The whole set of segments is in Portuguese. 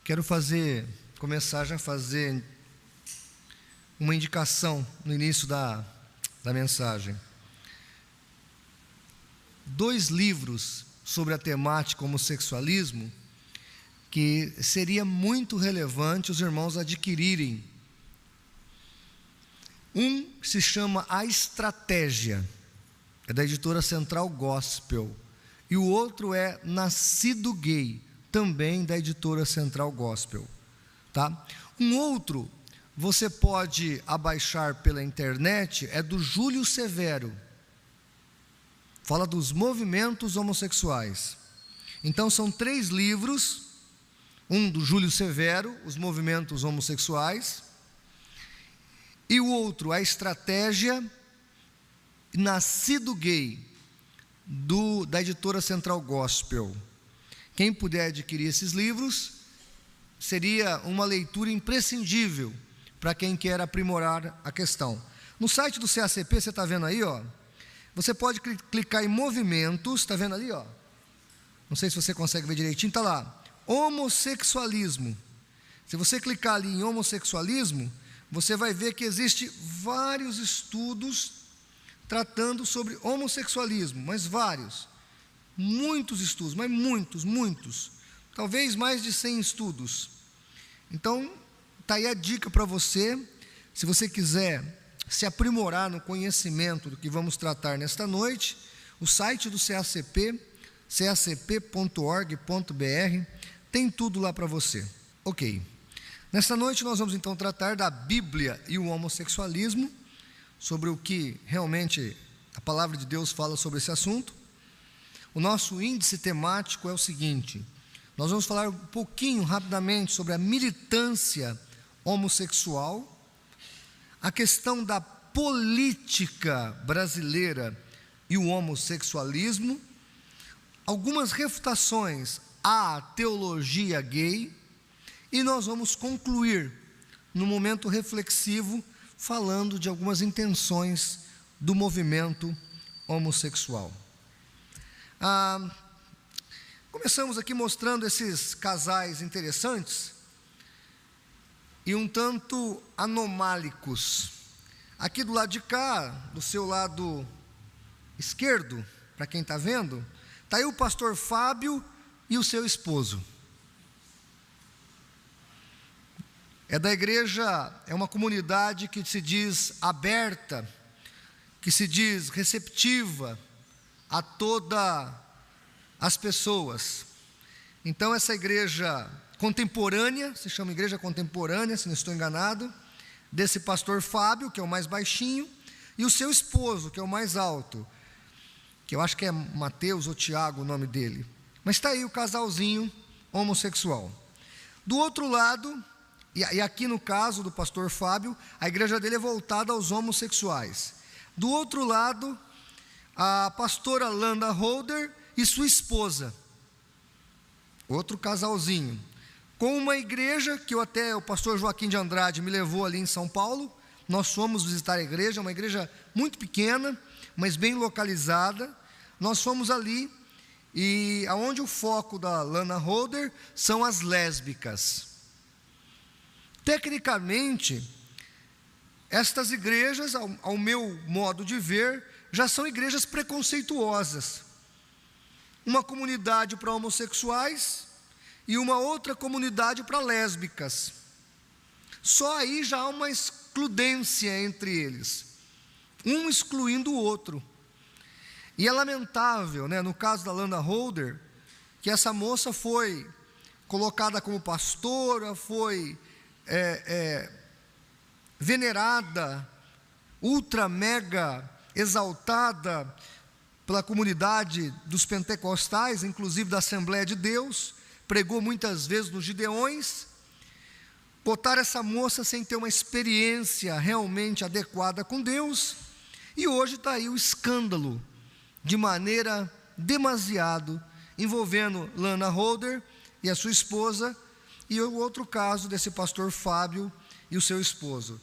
Quero começar já a fazer uma indicação no início da mensagem. 2 livros sobre a temática homossexualismo que seria muito relevante os irmãos adquirirem. Um se chama A Estratégia, é da editora Central Gospel, e o outro é Nascido Gay, também da editora Central Gospel, tá? Um outro você pode abaixar pela internet, é do Júlio Severo, fala dos movimentos homossexuais. Então são 3 livros, um do Júlio Severo, Os Movimentos Homossexuais, e o outro, A Estratégia, Nascido Gay, da editora Central Gospel. Quem puder adquirir esses livros, seria uma leitura imprescindível para quem quer aprimorar a questão. No site do CACP, você está vendo aí, ó, você pode clicar em movimentos, está vendo ali, ó? Não sei se você consegue ver direitinho, está lá, homossexualismo. Se você clicar ali em homossexualismo, você vai ver que existe vários estudos tratando sobre homossexualismo, mas vários, muitos estudos, mas muitos, talvez mais de 100 estudos. Então, está aí a dica para você, se você quiser se aprimorar no conhecimento do que vamos tratar nesta noite, o site do CACP, cacp.org.br, tem tudo lá para você. Ok, nesta noite nós vamos então tratar da Bíblia e o homossexualismo, sobre o que realmente a palavra de Deus fala sobre esse assunto. O nosso índice temático é o seguinte: nós vamos falar um pouquinho, rapidamente, sobre a militância homossexual, a questão da política brasileira e o homossexualismo, algumas refutações à teologia gay, e nós vamos concluir, no momento reflexivo, falando de algumas intenções do movimento homossexual. Começamos aqui mostrando esses casais interessantes e um tanto anomálicos. Aqui do lado de cá, do seu lado esquerdo, para quem está vendo, está aí o pastor Fábio e o seu esposo. É da igreja, é uma comunidade que se diz aberta, que se diz receptiva a todas as pessoas. Então essa igreja contemporânea, se chama igreja contemporânea, se não estou enganado, desse pastor Fábio, que é o mais baixinho, e o seu esposo, que é o mais alto, que eu acho que é Mateus ou Tiago o nome dele. Mas está aí o casalzinho homossexual. Do outro lado, e aqui no caso do pastor Fábio, a igreja dele é voltada aos homossexuais. Do outro lado, a pastora Landa Holder e sua esposa, outro casalzinho, com uma igreja que o pastor Joaquim de Andrade me levou ali em São Paulo. Nós fomos visitar a igreja, uma igreja muito pequena, mas bem localizada. Nós fomos ali, e aonde o foco da Landa Holder são as lésbicas. Tecnicamente, estas igrejas, ao meu modo de ver, já são igrejas preconceituosas. Uma comunidade para homossexuais e uma outra comunidade para lésbicas. Só aí já há uma excludência entre eles, um excluindo o outro. E é lamentável, no caso da Landa Holder, que essa moça foi colocada como pastora, foi venerada, ultra mega exaltada pela comunidade dos pentecostais, inclusive da Assembleia de Deus, pregou muitas vezes nos Gideões. Botaram essa moça sem ter uma experiência realmente adequada com Deus, e hoje está aí o escândalo, de maneira demasiado, envolvendo Landa Holder e a sua esposa, e o outro caso desse pastor Fábio e o seu esposo.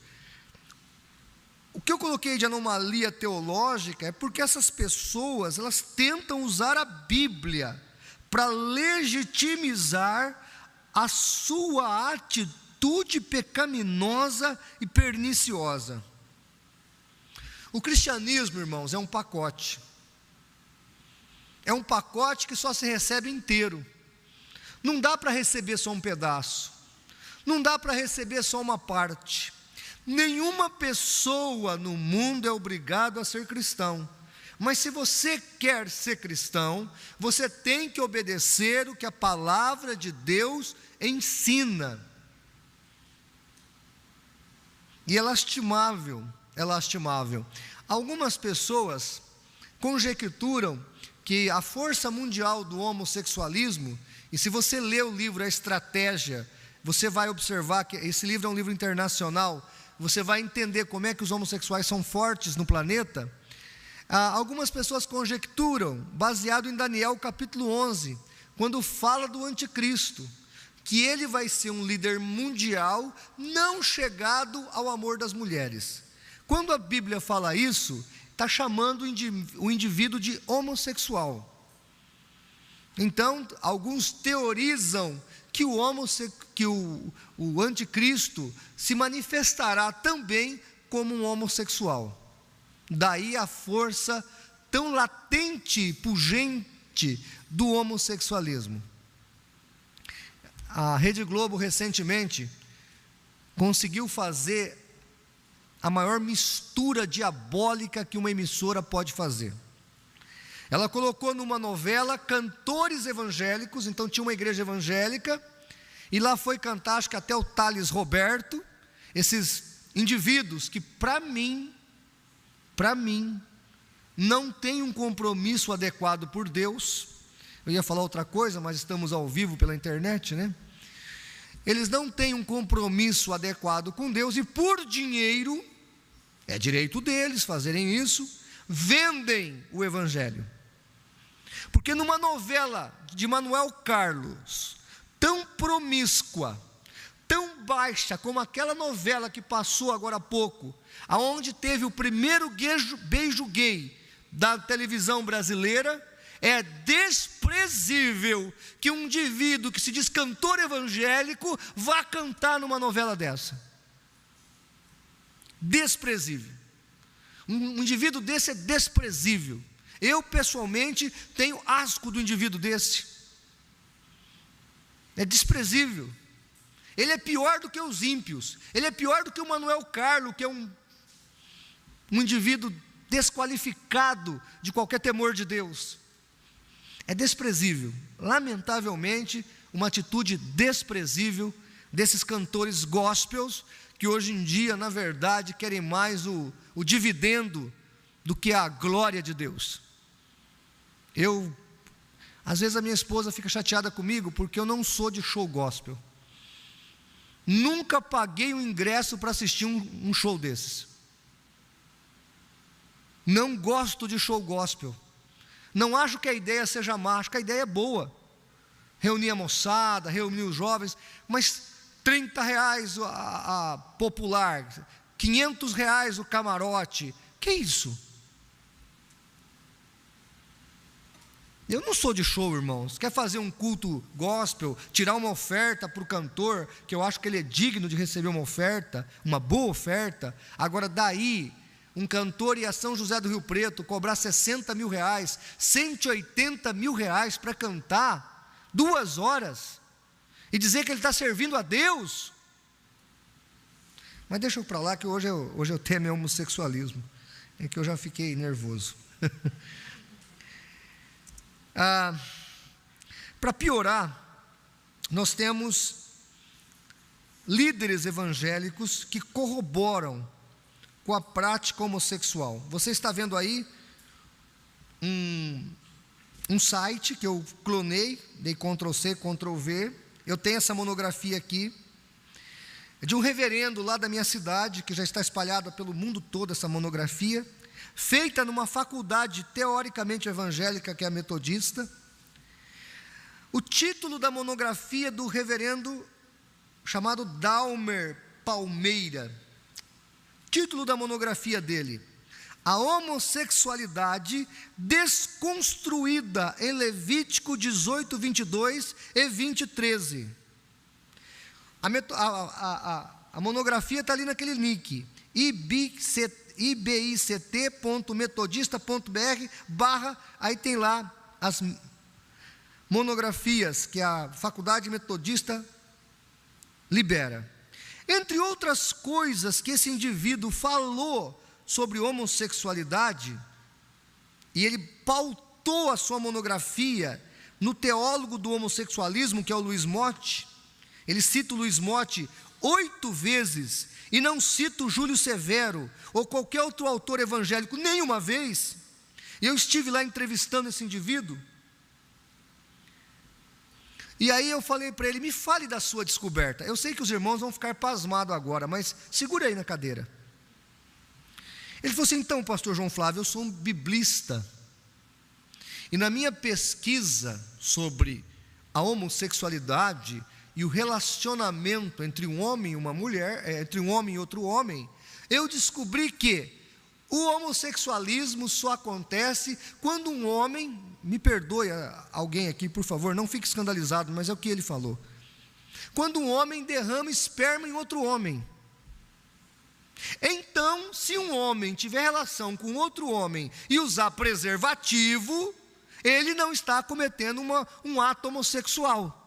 O que eu coloquei de anomalia teológica é porque essas pessoas, elas tentam usar a Bíblia para legitimizar a sua atitude pecaminosa e perniciosa. O cristianismo, irmãos, é um pacote. É um pacote que só se recebe inteiro. Não dá para receber só um pedaço. Não dá para receber só uma parte. Nenhuma pessoa no mundo é obrigado a ser cristão. Mas se você quer ser cristão, você tem que obedecer o que a palavra de Deus ensina. E é lastimável. Algumas pessoas conjecturam que a força mundial do homossexualismo, e se você ler o livro A Estratégia, você vai observar que esse livro é um livro internacional, você vai entender como é que os homossexuais são fortes no planeta. Algumas pessoas conjecturam, baseado em Daniel capítulo 11, quando fala do anticristo, que ele vai ser um líder mundial não chegado ao amor das mulheres. Quando a Bíblia fala isso, está chamando o indivíduo de homossexual. Então, alguns teorizam que o anticristo se manifestará também como um homossexual. Daí a força tão latente e pungente do homossexualismo. A Rede Globo recentemente conseguiu fazer a maior mistura diabólica que uma emissora pode fazer. Ela colocou numa novela cantores evangélicos, então tinha uma igreja evangélica, e lá foi cantar, acho que até o Thales Roberto, esses indivíduos que para mim, não têm um compromisso adequado por Deus. Eu ia falar outra coisa, mas estamos ao vivo pela internet, né? Eles não têm um compromisso adequado com Deus, e por dinheiro, é direito deles fazerem isso, vendem o evangelho. Porque numa novela de Manuel Carlos, tão promíscua, tão baixa como aquela novela que passou agora há pouco, aonde teve o primeiro beijo gay da televisão brasileira, é desprezível que um indivíduo que se diz cantor evangélico vá cantar numa novela dessa. Desprezível. Um indivíduo desse é desprezível. Eu pessoalmente tenho asco do indivíduo desse. É desprezível. Ele é pior do que os ímpios. Ele é pior do que o Manuel Carlos, que é um indivíduo desqualificado de qualquer temor de Deus. É desprezível. Lamentavelmente, uma atitude desprezível desses cantores gospels, que hoje em dia, na verdade, querem mais o dividendo do que a glória de Deus. Às vezes a minha esposa fica chateada comigo, porque eu não sou de show gospel. Nunca paguei um ingresso para assistir um show desses. Não gosto de show gospel. Não acho que a ideia seja má, acho que a ideia é boa. Reunir a moçada, reunir os jovens, mas R$30 a popular, R$500 o camarote, que isso? Eu não sou de show, irmãos. Quer fazer um culto gospel, tirar uma oferta para o cantor, que eu acho que ele é digno de receber uma oferta, uma boa oferta. Agora daí, um cantor ir a São José do Rio Preto, cobrar R$60 mil, R$180 mil para cantar 2 horas, e dizer que ele está servindo a Deus. Mas deixa eu para lá, que hoje eu temo homossexualismo, é que eu já fiquei nervoso. Para piorar, nós temos líderes evangélicos que corroboram com a prática homossexual. Você está vendo aí um site que eu clonei, dei Ctrl+C, Ctrl+V. Eu tenho essa monografia aqui, é de um reverendo lá da minha cidade, que já está espalhada pelo mundo todo, essa monografia, feita numa faculdade teoricamente evangélica, que é a metodista. O título da monografia do reverendo chamado Dalmer Palmeira. Título da monografia dele: A homossexualidade desconstruída em Levítico 18, 22 e 20, 13. A monografia está ali naquele link, ibict.metodista.br/, aí tem lá as monografias que a Faculdade Metodista libera. Entre outras coisas que esse indivíduo falou sobre homossexualidade, e ele pautou a sua monografia no teólogo do homossexualismo, que é o Luiz Motti. Ele cita o Luiz Motti 8 vezes, e não cita o Júlio Severo, ou qualquer outro autor evangélico, nenhuma vez. E eu estive lá entrevistando esse indivíduo, e aí eu falei para ele: me fale da sua descoberta. Eu sei que os irmãos vão ficar pasmados agora, mas segura aí na cadeira. Ele falou assim: então, pastor João Flávio, eu sou um biblista, e na minha pesquisa sobre a homossexualidade e o relacionamento entre um homem e uma mulher, entre um homem e outro homem, eu descobri que o homossexualismo só acontece quando um homem, me perdoe alguém aqui, por favor, não fique escandalizado, mas é o que ele falou, quando um homem derrama esperma em outro homem. Então, se um homem tiver relação com outro homem e usar preservativo, ele não está cometendo um ato homossexual.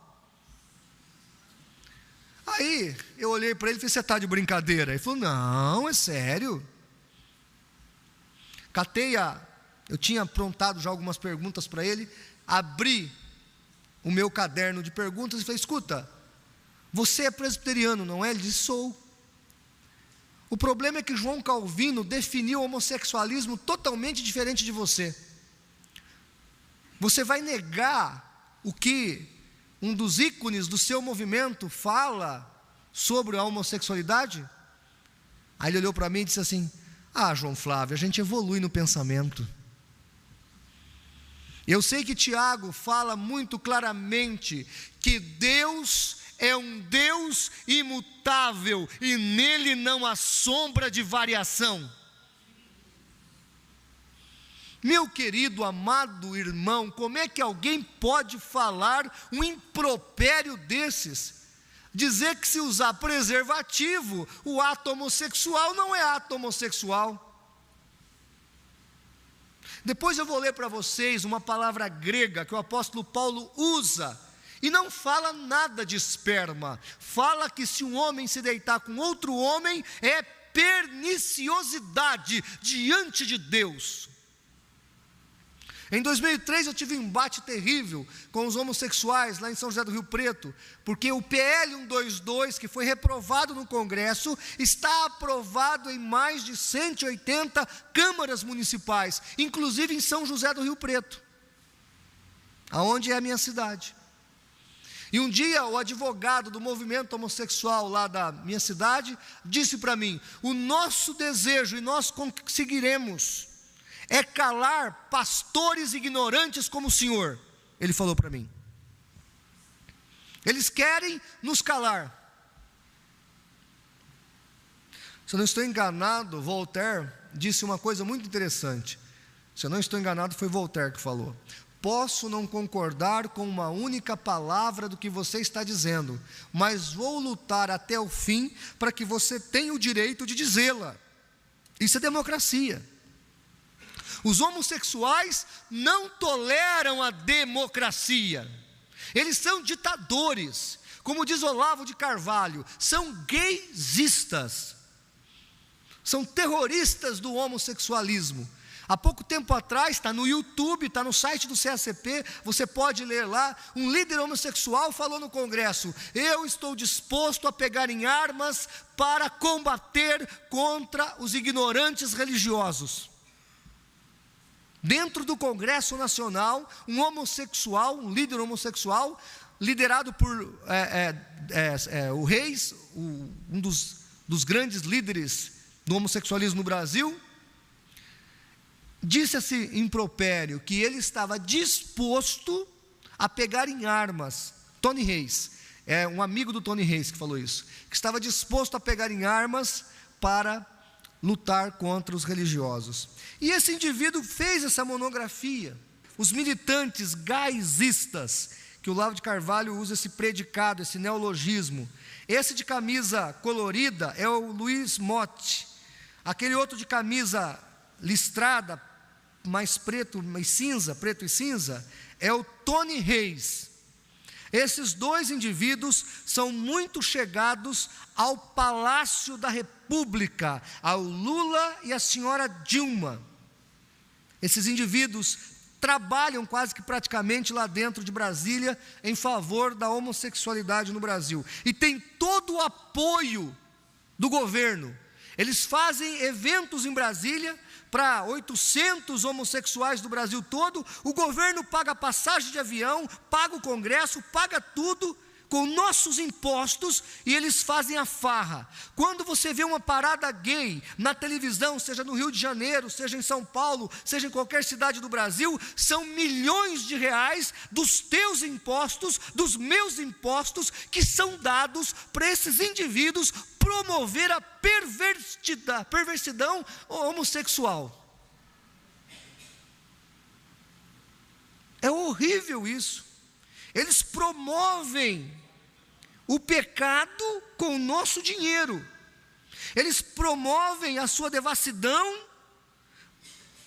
Aí eu olhei para ele e falei: você está de brincadeira? Ele falou: não, é sério. Eu tinha aprontado já algumas perguntas para ele, abri o meu caderno de perguntas e falei: escuta, você é presbiteriano, não é? Ele disse: sou. O problema é que João Calvino definiu o homossexualismo totalmente diferente de você. Você vai negar o que um dos ícones do seu movimento fala sobre a homossexualidade? Aí ele olhou para mim e disse assim: ah, João Flávio, a gente evolui no pensamento. Eu sei que Tiago fala muito claramente que Deus é um Deus imutável e nele não há sombra de variação. Meu querido, amado irmão, como é que alguém pode falar um impropério desses? Dizer que se usar preservativo, o ato homossexual não é ato homossexual. Depois eu vou ler para vocês uma palavra grega que o apóstolo Paulo usa, e não fala nada de esperma, fala que se um homem se deitar com outro homem, é perniciosidade diante de Deus. Em 2003 eu tive um embate terrível com os homossexuais lá em São José do Rio Preto, porque o PL 122, que foi reprovado no Congresso, está aprovado em mais de 180 câmaras municipais, inclusive em São José do Rio Preto, aonde é a minha cidade. E um dia o advogado do movimento homossexual lá da minha cidade disse para mim: o nosso desejo, e nós conseguiremos, é calar pastores ignorantes como o senhor. Ele falou para mim. Eles querem nos calar. Se eu não estou enganado, Voltaire disse uma coisa muito interessante. Se eu não estou enganado, foi Voltaire que falou: posso não concordar com uma única palavra do que você está dizendo, mas vou lutar até o fim para que você tenha o direito de dizê-la. Isso é democracia. Os homossexuais não toleram a democracia. Eles são ditadores. Como diz Olavo de Carvalho, são gaysistas. São terroristas do homossexualismo. Há pouco tempo atrás, está no YouTube, está no site do CACP, você pode ler lá, um líder homossexual falou no Congresso: eu estou disposto a pegar em armas para combater contra os ignorantes religiosos. Dentro do Congresso Nacional, um homossexual, um líder homossexual, liderado por o Reis, um dos grandes líderes do homossexualismo no Brasil, disse esse impropério, que ele estava disposto a pegar em armas. Tony Reis, é um amigo do Tony Reis que falou isso, que estava disposto a pegar em armas para lutar contra os religiosos. E esse indivíduo fez essa monografia. Os militantes gaysistas que o Olavo de Carvalho usa esse predicado, esse neologismo. Esse de camisa colorida é o Luiz Motti. Aquele outro de camisa listrada, mais preto e cinza, é o Tony Reis. Esses dois indivíduos são muito chegados ao Palácio da República, ao Lula e à senhora Dilma. Esses indivíduos trabalham quase que praticamente lá dentro de Brasília em favor da homossexualidade no Brasil, e tem todo o apoio do governo. Eles fazem eventos em Brasília para 800 homossexuais do Brasil todo. O governo paga a passagem de avião, paga o Congresso, paga tudo com nossos impostos, e eles fazem a farra. Quando você vê uma parada gay na televisão, seja no Rio de Janeiro, seja em São Paulo, seja em qualquer cidade do Brasil, são milhões de reais dos teus impostos, dos meus impostos, que são dados para esses indivíduos promover a perversidão homossexual. É horrível isso. Eles promovem o pecado com o nosso dinheiro. Eles promovem a sua devassidão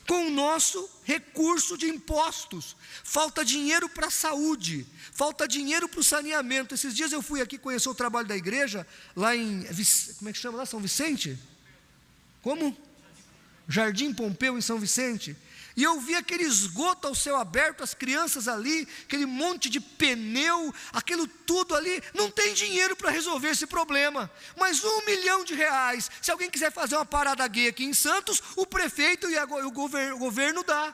com o nosso recurso de impostos. Falta dinheiro para a saúde, falta dinheiro para o saneamento. Esses dias eu fui aqui conhecer o trabalho da igreja, lá em, como é que chama lá? São Vicente? Como? Jardim Pompeu, em São Vicente. E eu vi aquele esgoto ao céu aberto, as crianças ali, aquele monte de pneu, aquilo tudo ali. Não tem dinheiro para resolver esse problema, mas R$1 milhão, se alguém quiser fazer uma parada gay aqui em Santos, o prefeito e o governo dá.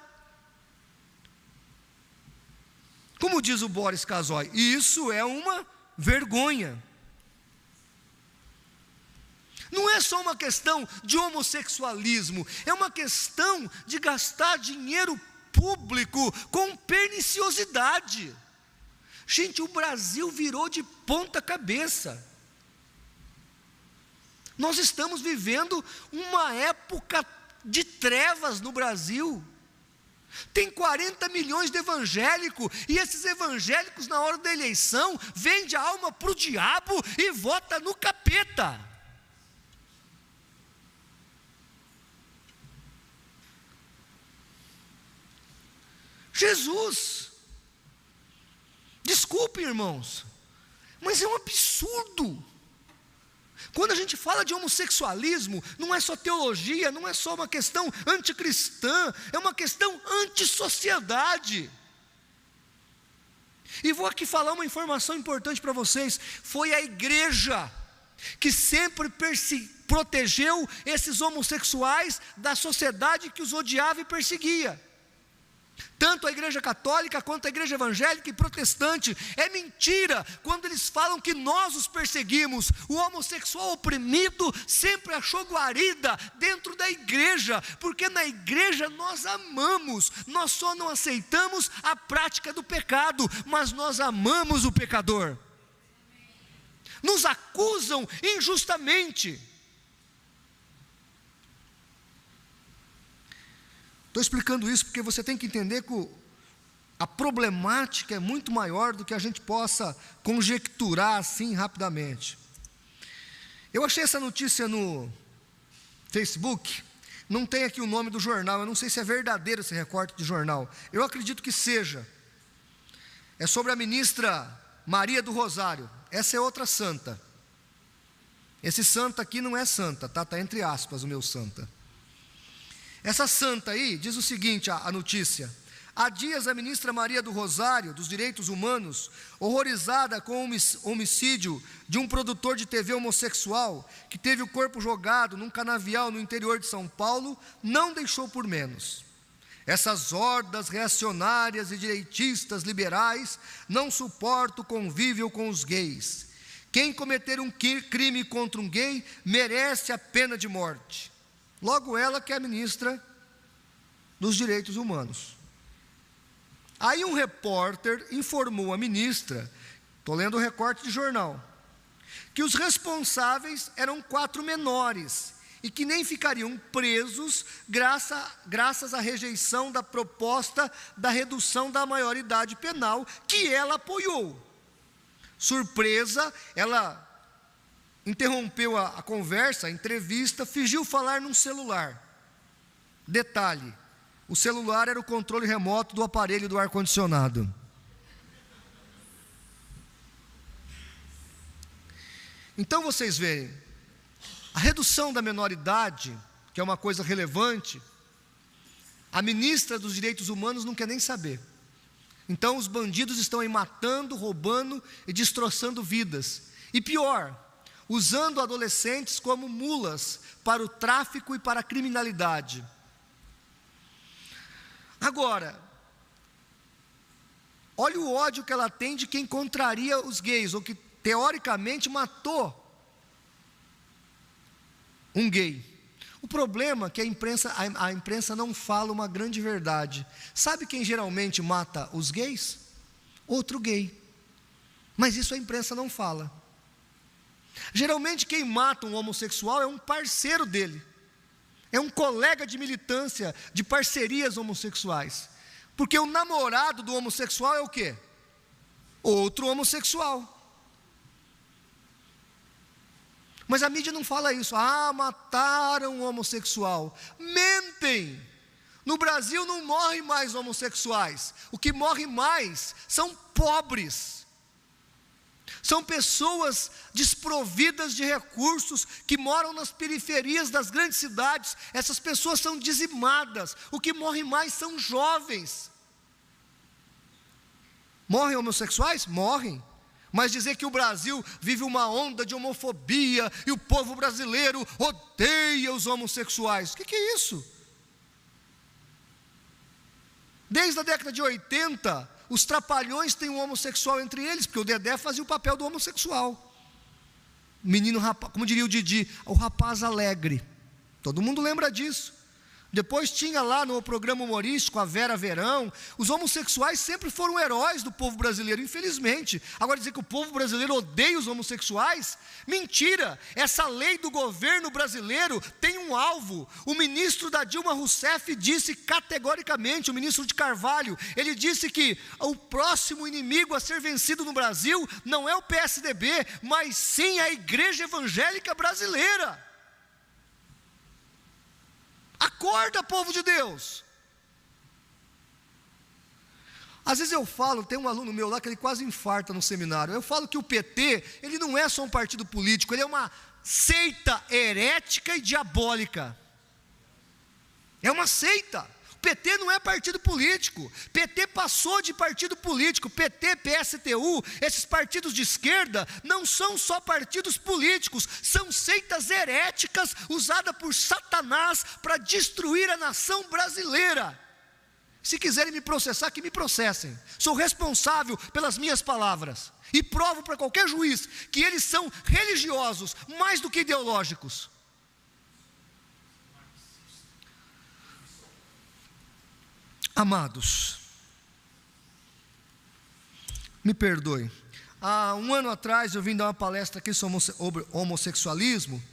Como diz o Boris Casoy, isso é uma vergonha. Não é só uma questão de homossexualismo, é uma questão de gastar dinheiro público com perniciosidade. Gente, o Brasil virou de ponta cabeça. Nós estamos vivendo uma época de trevas no Brasil. Tem 40 milhões de evangélicos, e esses evangélicos, na hora da eleição, vendem a alma para o diabo e vota no capeta. Jesus, desculpem, irmãos, mas é um absurdo. Quando a gente fala de homossexualismo, não é só teologia, não é só uma questão anticristã, é uma questão antissociedade. E vou aqui falar uma informação importante para vocês: foi a igreja que sempre protegeu esses homossexuais da sociedade que os odiava e perseguia. Tanto a igreja católica quanto a igreja evangélica e protestante. É mentira quando eles falam que nós os perseguimos. O homossexual oprimido sempre achou guarida dentro da igreja, porque na igreja nós amamos. Nós só não aceitamos a prática do pecado, mas nós amamos o pecador. Nos acusam injustamente. Estou explicando isso porque você tem que entender que a problemática é muito maior do que a gente possa conjecturar assim rapidamente. Eu achei essa notícia no Facebook, não tem aqui o nome do jornal, eu não sei se é verdadeiro esse recorte de jornal, eu acredito que seja. É sobre a ministra Maria do Rosário. Essa é outra santa. Esse santa aqui não é santa, tá? Está entre aspas o meu santa. Essa santa aí diz o seguinte, a notícia: há dias a ministra Maria do Rosário, dos Direitos Humanos, horrorizada com o homicídio de um produtor de TV homossexual, que teve o corpo jogado num canavial no interior de São Paulo, não deixou por menos. Essas hordas reacionárias e direitistas liberais não suportam o convívio com os gays. Quem cometer um crime contra um gay merece a pena de morte. Logo ela que é a ministra dos Direitos Humanos. Aí um repórter informou a ministra, estou lendo o recorte de jornal, que os responsáveis eram 4 menores, e que nem ficariam presos graças à rejeição da proposta da redução da maioridade penal que ela apoiou. Surpresa, ela interrompeu a conversa, a entrevista, fingiu falar num celular. Detalhe, o celular era o controle remoto do aparelho do ar-condicionado. Então vocês veem, a redução da menoridade, que é uma coisa relevante, a ministra dos Direitos Humanos não quer nem saber. Então os bandidos estão aí matando, roubando e destroçando vidas. E pior, usando adolescentes como mulas para o tráfico e para a criminalidade. Agora, olha o ódio que ela tem de quem contraria os gays, ou que teoricamente matou um gay. O problema é que a imprensa não fala uma grande verdade. Sabe quem geralmente mata os gays? Outro gay. Mas isso a imprensa não fala. Geralmente quem mata um homossexual é um parceiro dele, é um colega de militância, de parcerias homossexuais, porque o namorado do homossexual é o quê? Outro homossexual. Mas a mídia não fala isso. Mataram o homossexual. Mentem! No Brasil não morrem mais homossexuais, o que morre mais são pobres. São pessoas desprovidas de recursos, que moram nas periferias das grandes cidades. Essas pessoas são dizimadas. O que morre mais são jovens. Morrem homossexuais? Morrem. Mas dizer que o Brasil vive uma onda de homofobia e o povo brasileiro odeia os homossexuais, o que é isso? Desde a década de 80, os Trapalhões têm um homossexual entre eles, porque o Dedé fazia o papel do homossexual. Menino rapaz, como diria o Didi, o rapaz alegre. Todo mundo lembra disso. Depois tinha lá no programa humorístico a Vera Verão. Os homossexuais sempre foram heróis do povo brasileiro, infelizmente. Agora dizer que o povo brasileiro odeia os homossexuais? Mentira! Essa lei do governo brasileiro tem um alvo. O ministro da Dilma Rousseff disse categoricamente, o ministro de Carvalho, ele disse que o próximo inimigo a ser vencido no Brasil não é o PSDB, mas sim a Igreja Evangélica Brasileira. Acorda, povo de Deus. Às vezes eu falo, tem um aluno meu lá que ele quase infarta no seminário. Eu falo que o PT, ele não é só um partido político, ele é uma seita herética e diabólica. É uma seita. O PT não é partido político. PT passou de partido político. PT, PSTU, esses partidos de esquerda não são só partidos políticos, são seitas heréticas usadas por Satanás para destruir a nação brasileira. Se quiserem me processar, que me processem. Sou responsável pelas minhas palavras e provo para qualquer juiz que eles são religiosos mais do que ideológicos. Amados, me perdoe, há um ano atrás eu vim dar uma palestra aqui sobre homossexualismo,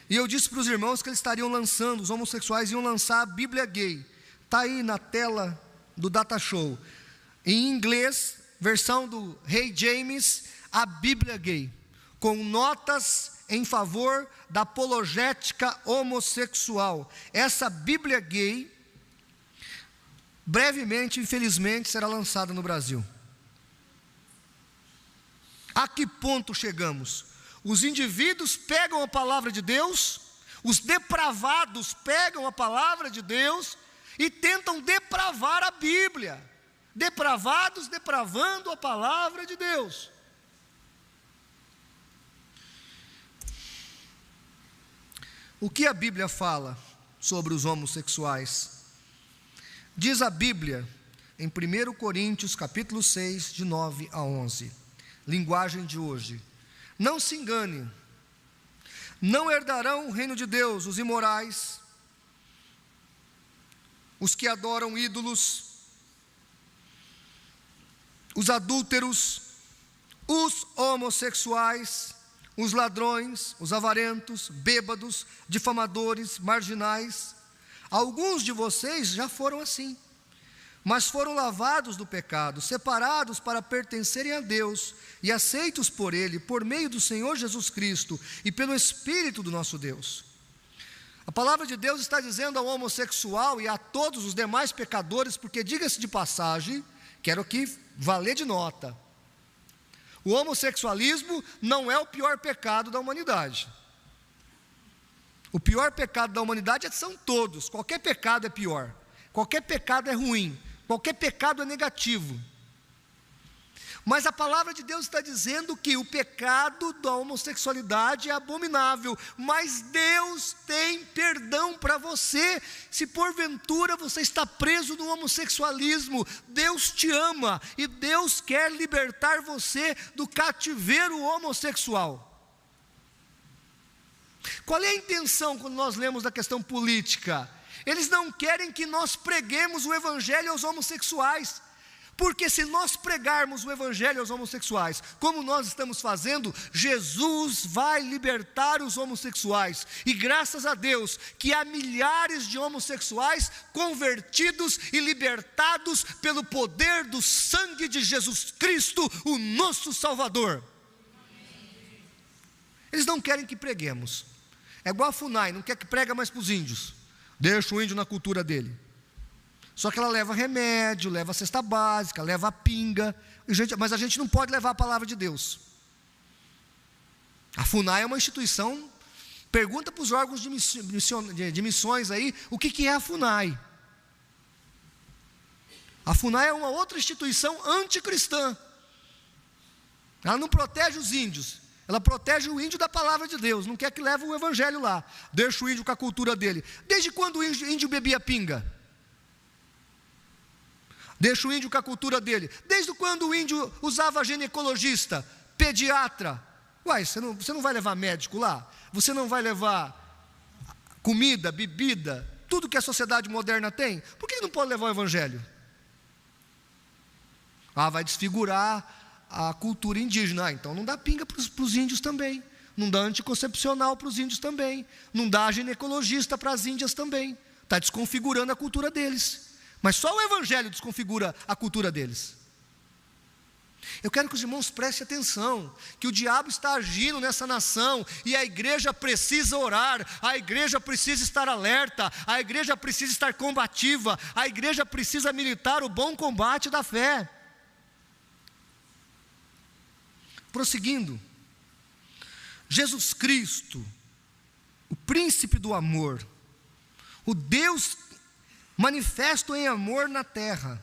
e eu disse para os irmãos que eles estariam lançando, os homossexuais iam lançar a Bíblia Gay. Está aí na tela do Data Show, em inglês, versão do Rei James, a Bíblia Gay, com notas em favor da apologética homossexual. Essa Bíblia Gay, brevemente, infelizmente, será lançada no Brasil. A que ponto chegamos? Os indivíduos pegam a palavra de Deus, os depravados pegam a palavra de Deus e tentam depravar a Bíblia. Depravados depravando a palavra de Deus. O que a Bíblia fala sobre os homossexuais? Diz a Bíblia, em 1 Coríntios, capítulo 6, de 9 a 11, linguagem de hoje: não se engane, não herdarão o reino de Deus os imorais, os que adoram ídolos, os adúlteros, os homossexuais, os ladrões, os avarentos, bêbados, difamadores, marginais. Alguns de vocês já foram assim, mas foram lavados do pecado, separados para pertencerem a Deus e aceitos por Ele, por meio do Senhor Jesus Cristo e pelo Espírito do nosso Deus. A palavra de Deus está dizendo ao homossexual e a todos os demais pecadores, porque diga-se de passagem, quero aqui valer de nota, o homossexualismo não é o pior pecado da humanidade. O pior pecado da humanidade são todos, qualquer pecado é pior, qualquer pecado é ruim, qualquer pecado é negativo. Mas a palavra de Deus está dizendo que o pecado da homossexualidade é abominável, mas Deus tem perdão para você. Se porventura você está preso no homossexualismo, Deus te ama e Deus quer libertar você do cativeiro homossexual. Qual é a intenção quando nós lemos da questão política? Eles não querem que nós preguemos o evangelho aos homossexuais, porque se nós pregarmos o evangelho aos homossexuais, como nós estamos fazendo, Jesus vai libertar os homossexuais, e graças a Deus, que há milhares de homossexuais convertidos e libertados pelo poder do sangue de Jesus Cristo, o nosso Salvador. Eles não querem que preguemos, é igual a FUNAI, não quer que prega mais para os índios, deixa o índio na cultura dele. Só que ela leva remédio, leva a cesta básica, leva a pinga, mas a gente não pode levar a palavra de Deus. A FUNAI é uma instituição, pergunta para os órgãos de missões aí, o que é a FUNAI? A FUNAI é uma outra instituição anticristã, ela não protege os índios, ela protege o índio da palavra de Deus, não quer que leve o evangelho lá, deixa o índio com a cultura dele. Desde quando o índio bebia pinga? Deixa o índio com a cultura dele. Desde quando o índio usava ginecologista, pediatra? Uai, você não vai levar médico lá? Você não vai levar comida, bebida, tudo que a sociedade moderna tem? Por que não pode levar o evangelho? Vai desfigurar a cultura indígena. Então não dá pinga para os índios também, não dá anticoncepcional para os índios também, não dá ginecologista para as índias também. Está desconfigurando a cultura deles. Mas só o evangelho desconfigura a cultura deles. Eu quero que os irmãos prestem atenção, que o diabo está agindo nessa nação, e a igreja precisa orar, a igreja precisa estar alerta, a igreja precisa estar combativa, a igreja precisa militar o bom combate da fé. Prosseguindo, Jesus Cristo, o príncipe do amor, o Deus manifesto em amor na terra,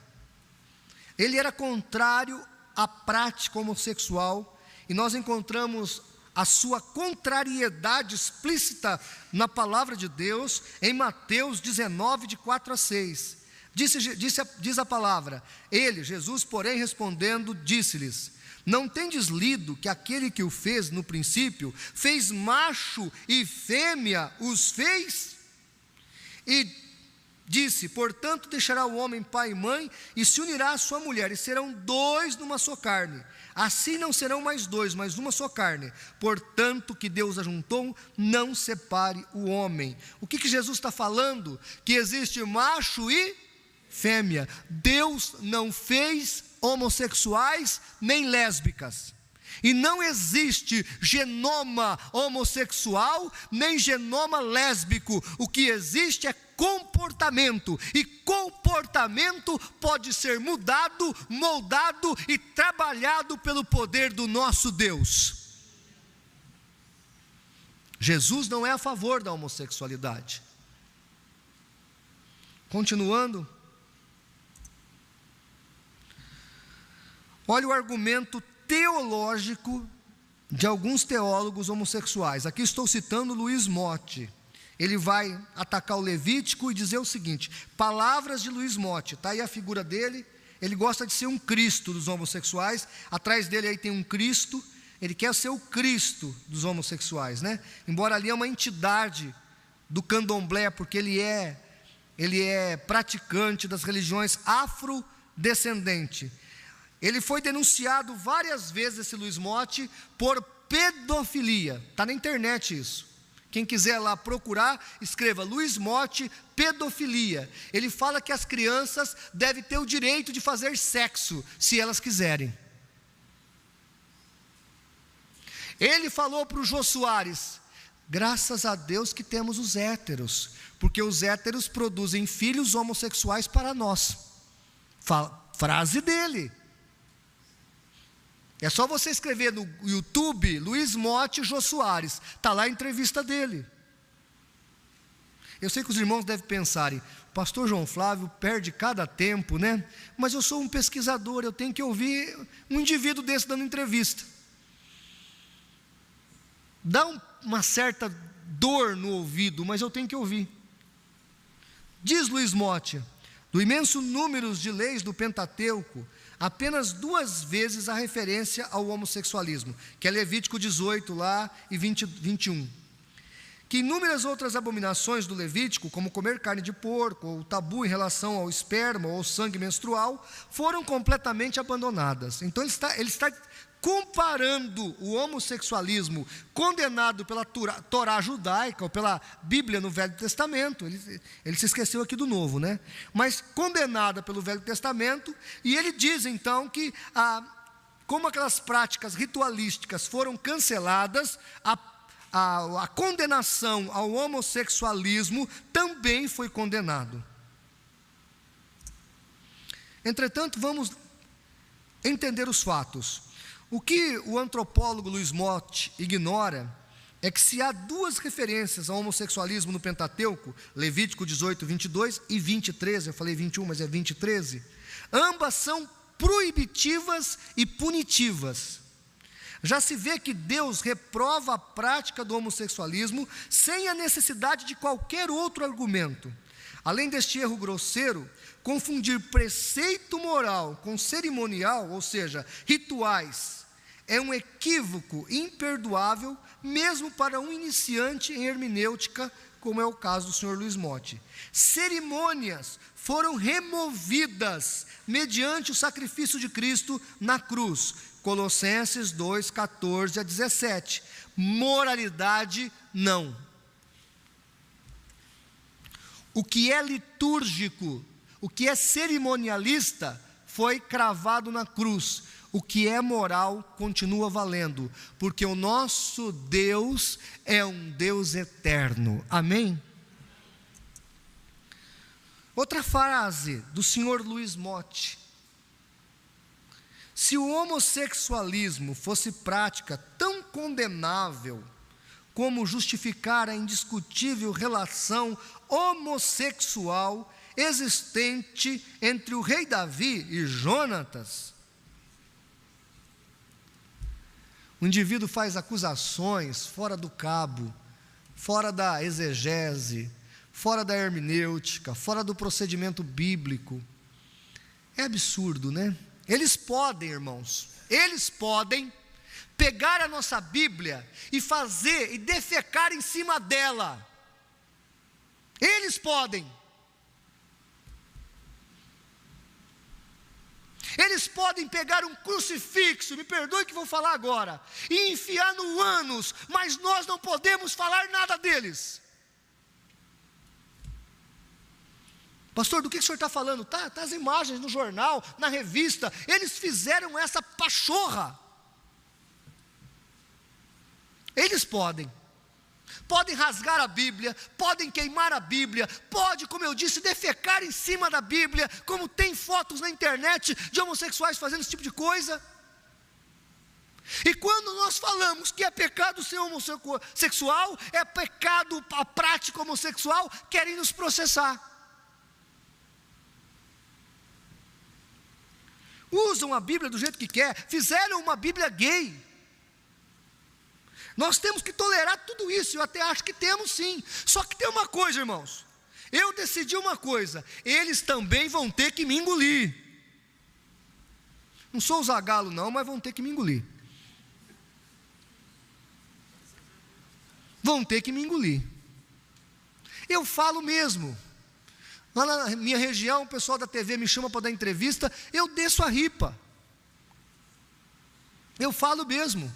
ele era contrário à prática homossexual, e nós encontramos a sua contrariedade explícita na palavra de Deus, em Mateus 19, de 4 a 6, diz a palavra, ele, Jesus, porém respondendo, disse-lhes, não tendes lido que aquele que o fez no princípio, fez macho e fêmea os fez? E disse, portanto deixará o homem pai e mãe, e se unirá à sua mulher, e serão dois numa só carne. Assim não serão mais dois, mas uma só carne. Portanto, que Deus ajuntou, não separe o homem. O que Jesus está falando? Que existe macho e fêmea. Deus não fez homossexuais nem lésbicas. E não existe genoma homossexual, nem genoma lésbico. O que existe é comportamento, e comportamento pode ser mudado, moldado e trabalhado pelo poder do nosso Deus. Jesus não é a favor da homossexualidade. Continuando, olha o argumento teológico de alguns teólogos homossexuais. Aqui estou citando Luiz Motti. Ele vai atacar o Levítico e dizer o seguinte, palavras de Luiz Motti, está aí a figura dele, ele gosta de ser um Cristo dos homossexuais, atrás dele aí tem um Cristo, ele quer ser o Cristo dos homossexuais, né? Embora ali é uma entidade do candomblé, porque ele é praticante das religiões afrodescendentes. Ele foi denunciado várias vezes, esse Luiz Motti, por pedofilia. Está na internet isso. Quem quiser lá procurar, escreva Luiz Motti, pedofilia. Ele fala que as crianças devem ter o direito de fazer sexo, se elas quiserem. Ele falou para o Jô Soares: graças a Deus que temos os héteros, porque os héteros produzem filhos homossexuais para nós. Frase dele. É só você escrever no YouTube, Luiz Motti, Jô Soares, está lá a entrevista dele. Eu sei que os irmãos devem pensarem: o pastor João Flávio perde cada tempo, né? Mas eu sou um pesquisador, eu tenho que ouvir um indivíduo desse dando entrevista. Dá uma certa dor no ouvido, mas eu tenho que ouvir. Diz Luiz Motti: do imenso número de leis do Pentateuco, apenas 2 vezes há referência ao homossexualismo, que é Levítico 18 lá e 21. Que inúmeras outras abominações do Levítico, como comer carne de porco, ou o tabu em relação ao esperma ou ao sangue menstrual, foram completamente abandonadas. Então ele está comparando o homossexualismo condenado pela Torá judaica, ou pela Bíblia no Velho Testamento. Ele se esqueceu aqui do Novo, né? Mas condenada pelo Velho Testamento, e ele diz então que como aquelas práticas ritualísticas foram canceladas, a condenação ao homossexualismo também foi condenado. Entretanto, vamos entender os fatos. O que o antropólogo Luiz Motti ignora é que se há 2 referências ao homossexualismo no Pentateuco, Levítico 18, 22 e 20, 13, eu falei 21, mas é 20, 13, ambas são proibitivas e punitivas. Já se vê que Deus reprova a prática do homossexualismo sem a necessidade de qualquer outro argumento. Além deste erro grosseiro, confundir preceito moral com cerimonial, ou seja, rituais, é um equívoco imperdoável, mesmo para um iniciante em hermenêutica, como é o caso do senhor Luiz Motti. Cerimônias foram removidas mediante o sacrifício de Cristo na cruz. Colossenses 2, 14 a 17. Moralidade, não. O que é litúrgico, o que é cerimonialista, foi cravado na cruz. O que é moral continua valendo, porque o nosso Deus é um Deus eterno. Amém? Outra frase do senhor Luiz Motti: se o homossexualismo fosse prática tão condenável como justificar a indiscutível relação homossexual existente entre o rei Davi e Jonatas, o indivíduo faz acusações fora do cabo, fora da exegese, fora da hermenêutica, fora do procedimento bíblico. É absurdo, né? Eles podem, irmãos, eles podem pegar a nossa Bíblia e fazer e defecar em cima dela. Eles podem. Eles podem pegar um crucifixo, me perdoe que vou falar agora, e enfiar no ânus, mas nós não podemos falar nada deles. Pastor, do que o senhor está falando? Tá as imagens no jornal, na revista. Eles fizeram essa pachorra. Eles podem rasgar a Bíblia, podem queimar a Bíblia, pode, como eu disse, defecar em cima da Bíblia, como tem fotos na internet de homossexuais fazendo esse tipo de coisa. E quando nós falamos que é pecado ser homossexual, é pecado a prática homossexual, querem nos processar. Usam a Bíblia do jeito que quer, fizeram uma Bíblia gay. Nós temos que tolerar tudo isso, eu até acho que temos sim. Só que tem uma coisa, irmãos, eu decidi uma coisa: eles também vão ter que me engolir. Não sou o Zagalo não, mas vão ter que me engolir. Vão ter que me engolir. Eu falo mesmo. Lá na minha região, o pessoal da TV me chama para dar entrevista, eu desço a ripa. Eu falo mesmo.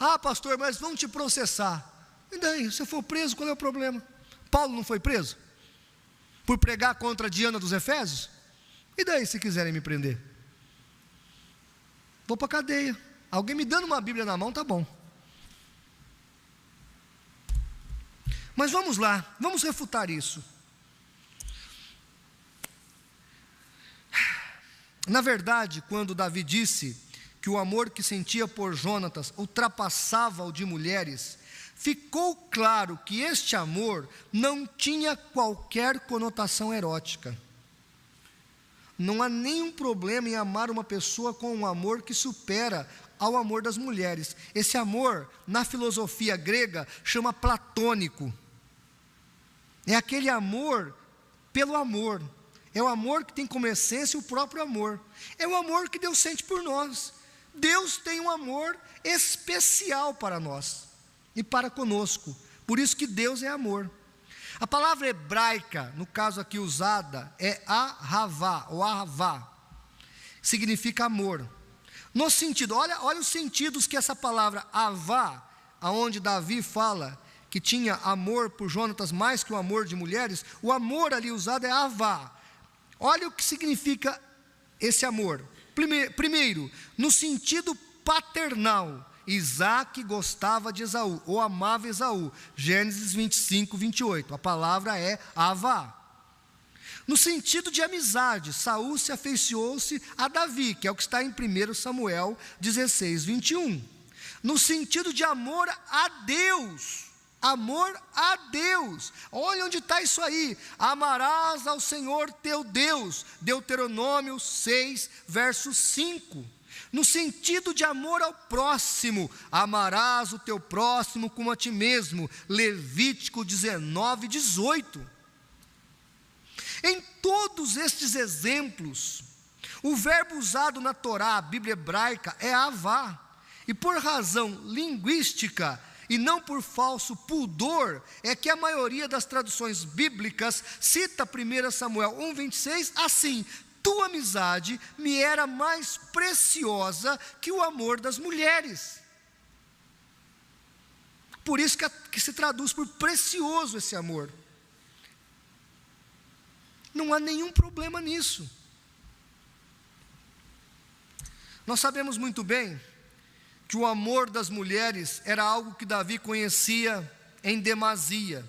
Ah, pastor, mas vão te processar. E daí, se eu for preso, qual é o problema? Paulo não foi preso? Por pregar contra a Diana dos Efésios? E daí, se quiserem me prender? Vou para a cadeia. Alguém me dando uma Bíblia na mão, tá bom. Mas vamos lá, vamos refutar isso. Na verdade, quando Davi disse que o amor que sentia por Jonatas ultrapassava o de mulheres, ficou claro que este amor não tinha qualquer conotação erótica. Não há nenhum problema em amar uma pessoa com um amor que supera ao amor das mulheres. Esse amor, na filosofia grega, chama platônico. É aquele amor pelo amor. É o amor que tem como essência o próprio amor. É o amor que Deus sente por nós. Deus tem um amor especial para nós e para conosco. Por isso que Deus é amor. A palavra hebraica, no caso aqui usada, é ahavá, ou ahavá, significa amor. No sentido, olha os sentidos que essa palavra avá, aonde Davi fala que tinha amor por Jonatas mais que o amor de mulheres, o amor ali usado é avá. Olha o que significa esse amor. Primeiro, no sentido paternal, Isaac gostava de Esaú, ou amava Esaú, Gênesis 25, 28, a palavra é avá. No sentido de amizade, Saul se afeiçoou-se a Davi, que é o que está em 1 Samuel 16, 21. No sentido de amor a Deus, olha onde está isso aí, amarás ao Senhor teu Deus, Deuteronômio 6, verso 5, no sentido de amor ao próximo, amarás o teu próximo como a ti mesmo, Levítico 19, 18, em todos estes exemplos, o verbo usado na Torá, a Bíblia hebraica, é avá, e por razão linguística, e não por falso pudor, é que a maioria das traduções bíblicas cita 1 Samuel 1,26 assim: tua amizade me era mais preciosa que o amor das mulheres. Por isso que se traduz por precioso esse amor. Não há nenhum problema nisso. Nós sabemos muito bem que o amor das mulheres era algo que Davi conhecia em demasia.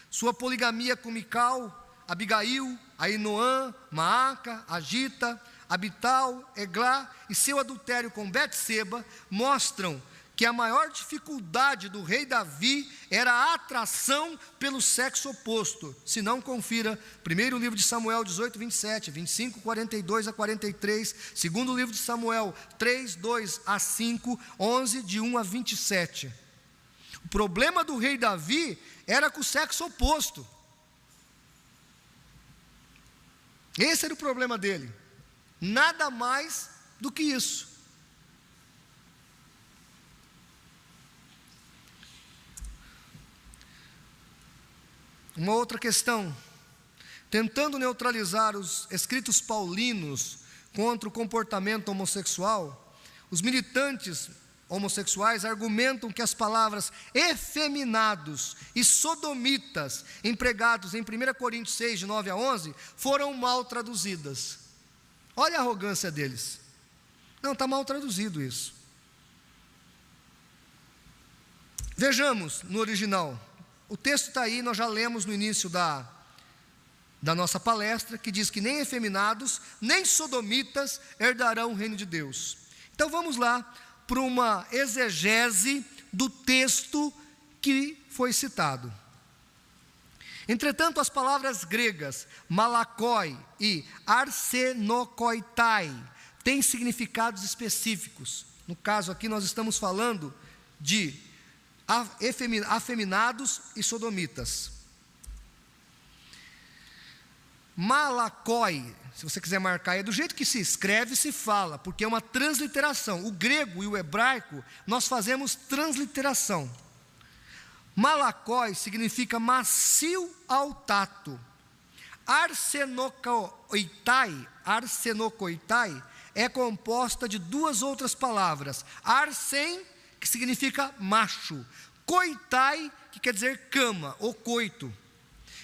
Sua poligamia com Mical, Abigail, Ainoã, Maaca, Agita, Abital, Eglá e seu adultério com Betseba mostram que a maior dificuldade do rei Davi era a atração pelo sexo oposto. Se não, confira, primeiro livro de Samuel 18, 27, 25, 42 a 43, segundo livro de Samuel 3, 2 a 5, 11, de 1 a 27. O problema do rei Davi era com o sexo oposto. Esse era o problema dele, nada mais do que isso. Uma outra questão, tentando neutralizar os escritos paulinos contra o comportamento homossexual, os militantes homossexuais argumentam que as palavras efeminados e sodomitas, empregados em 1 Coríntios 6, de 9 a 11, foram mal traduzidas. Olha a arrogância deles. Não, está mal traduzido isso. Vejamos no original. O texto está aí, nós já lemos no início da nossa palestra, que diz que nem efeminados, nem sodomitas herdarão o reino de Deus. Então vamos lá para uma exegese do texto que foi citado. Entretanto, as palavras gregas malakoi e arsenokoitai têm significados específicos. No caso aqui nós estamos falando de afeminados e sodomitas. Malakoi, se você quiser marcar, é do jeito que se escreve e se fala, porque é uma transliteração. O grego e o hebraico, nós fazemos transliteração. Malakoi significa macio ao tato. Arsenokoitai é composta de duas outras palavras. Arsen que significa macho. Coitai, que quer dizer cama ou coito.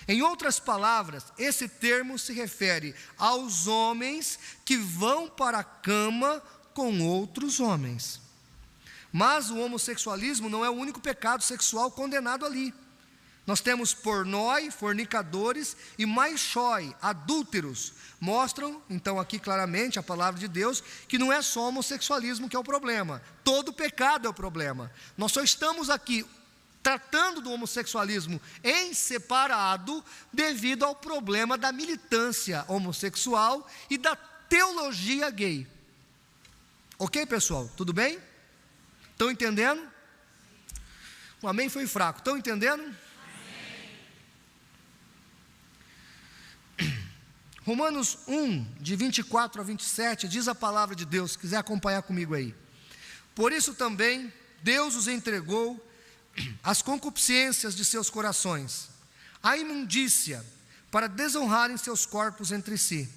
Em outras palavras, esse termo se refere aos homens que vão para a cama com outros homens. Mas o homossexualismo não é o único pecado sexual condenado ali. Nós temos pornói, fornicadores e maixói, adúlteros. Mostram, então, aqui claramente a palavra de Deus, que não é só o homossexualismo que é o problema. Todo pecado é o problema. Nós só estamos aqui tratando do homossexualismo em separado devido ao problema da militância homossexual e da teologia gay. Ok, pessoal? Tudo bem? Estão entendendo? O amém foi fraco. Estão entendendo? Romanos 1, de 24 a 27, diz a palavra de Deus, se quiser acompanhar comigo aí. Por isso também, Deus os entregou às concupiscências de seus corações, à imundícia, para desonrarem seus corpos entre si,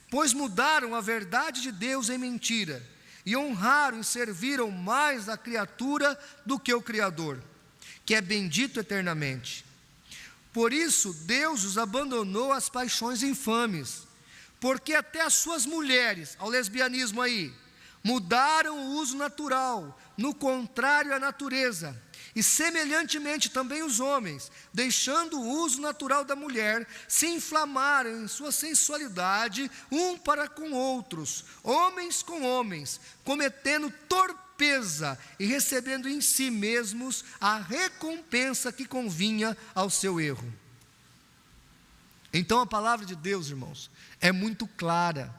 pois mudaram a verdade de Deus em mentira, e honraram e serviram mais a criatura do que o Criador, que é bendito eternamente. Por isso Deus os abandonou às paixões infames, porque até as suas mulheres, ao lesbianismo aí, mudaram o uso natural, no contrário à natureza, e semelhantemente também os homens, deixando o uso natural da mulher, se inflamaram em sua sensualidade, um para com outros, homens com homens, cometendo torpeza e recebendo em si mesmos a recompensa que convinha ao seu erro. Então a palavra de Deus, irmãos, é muito clara.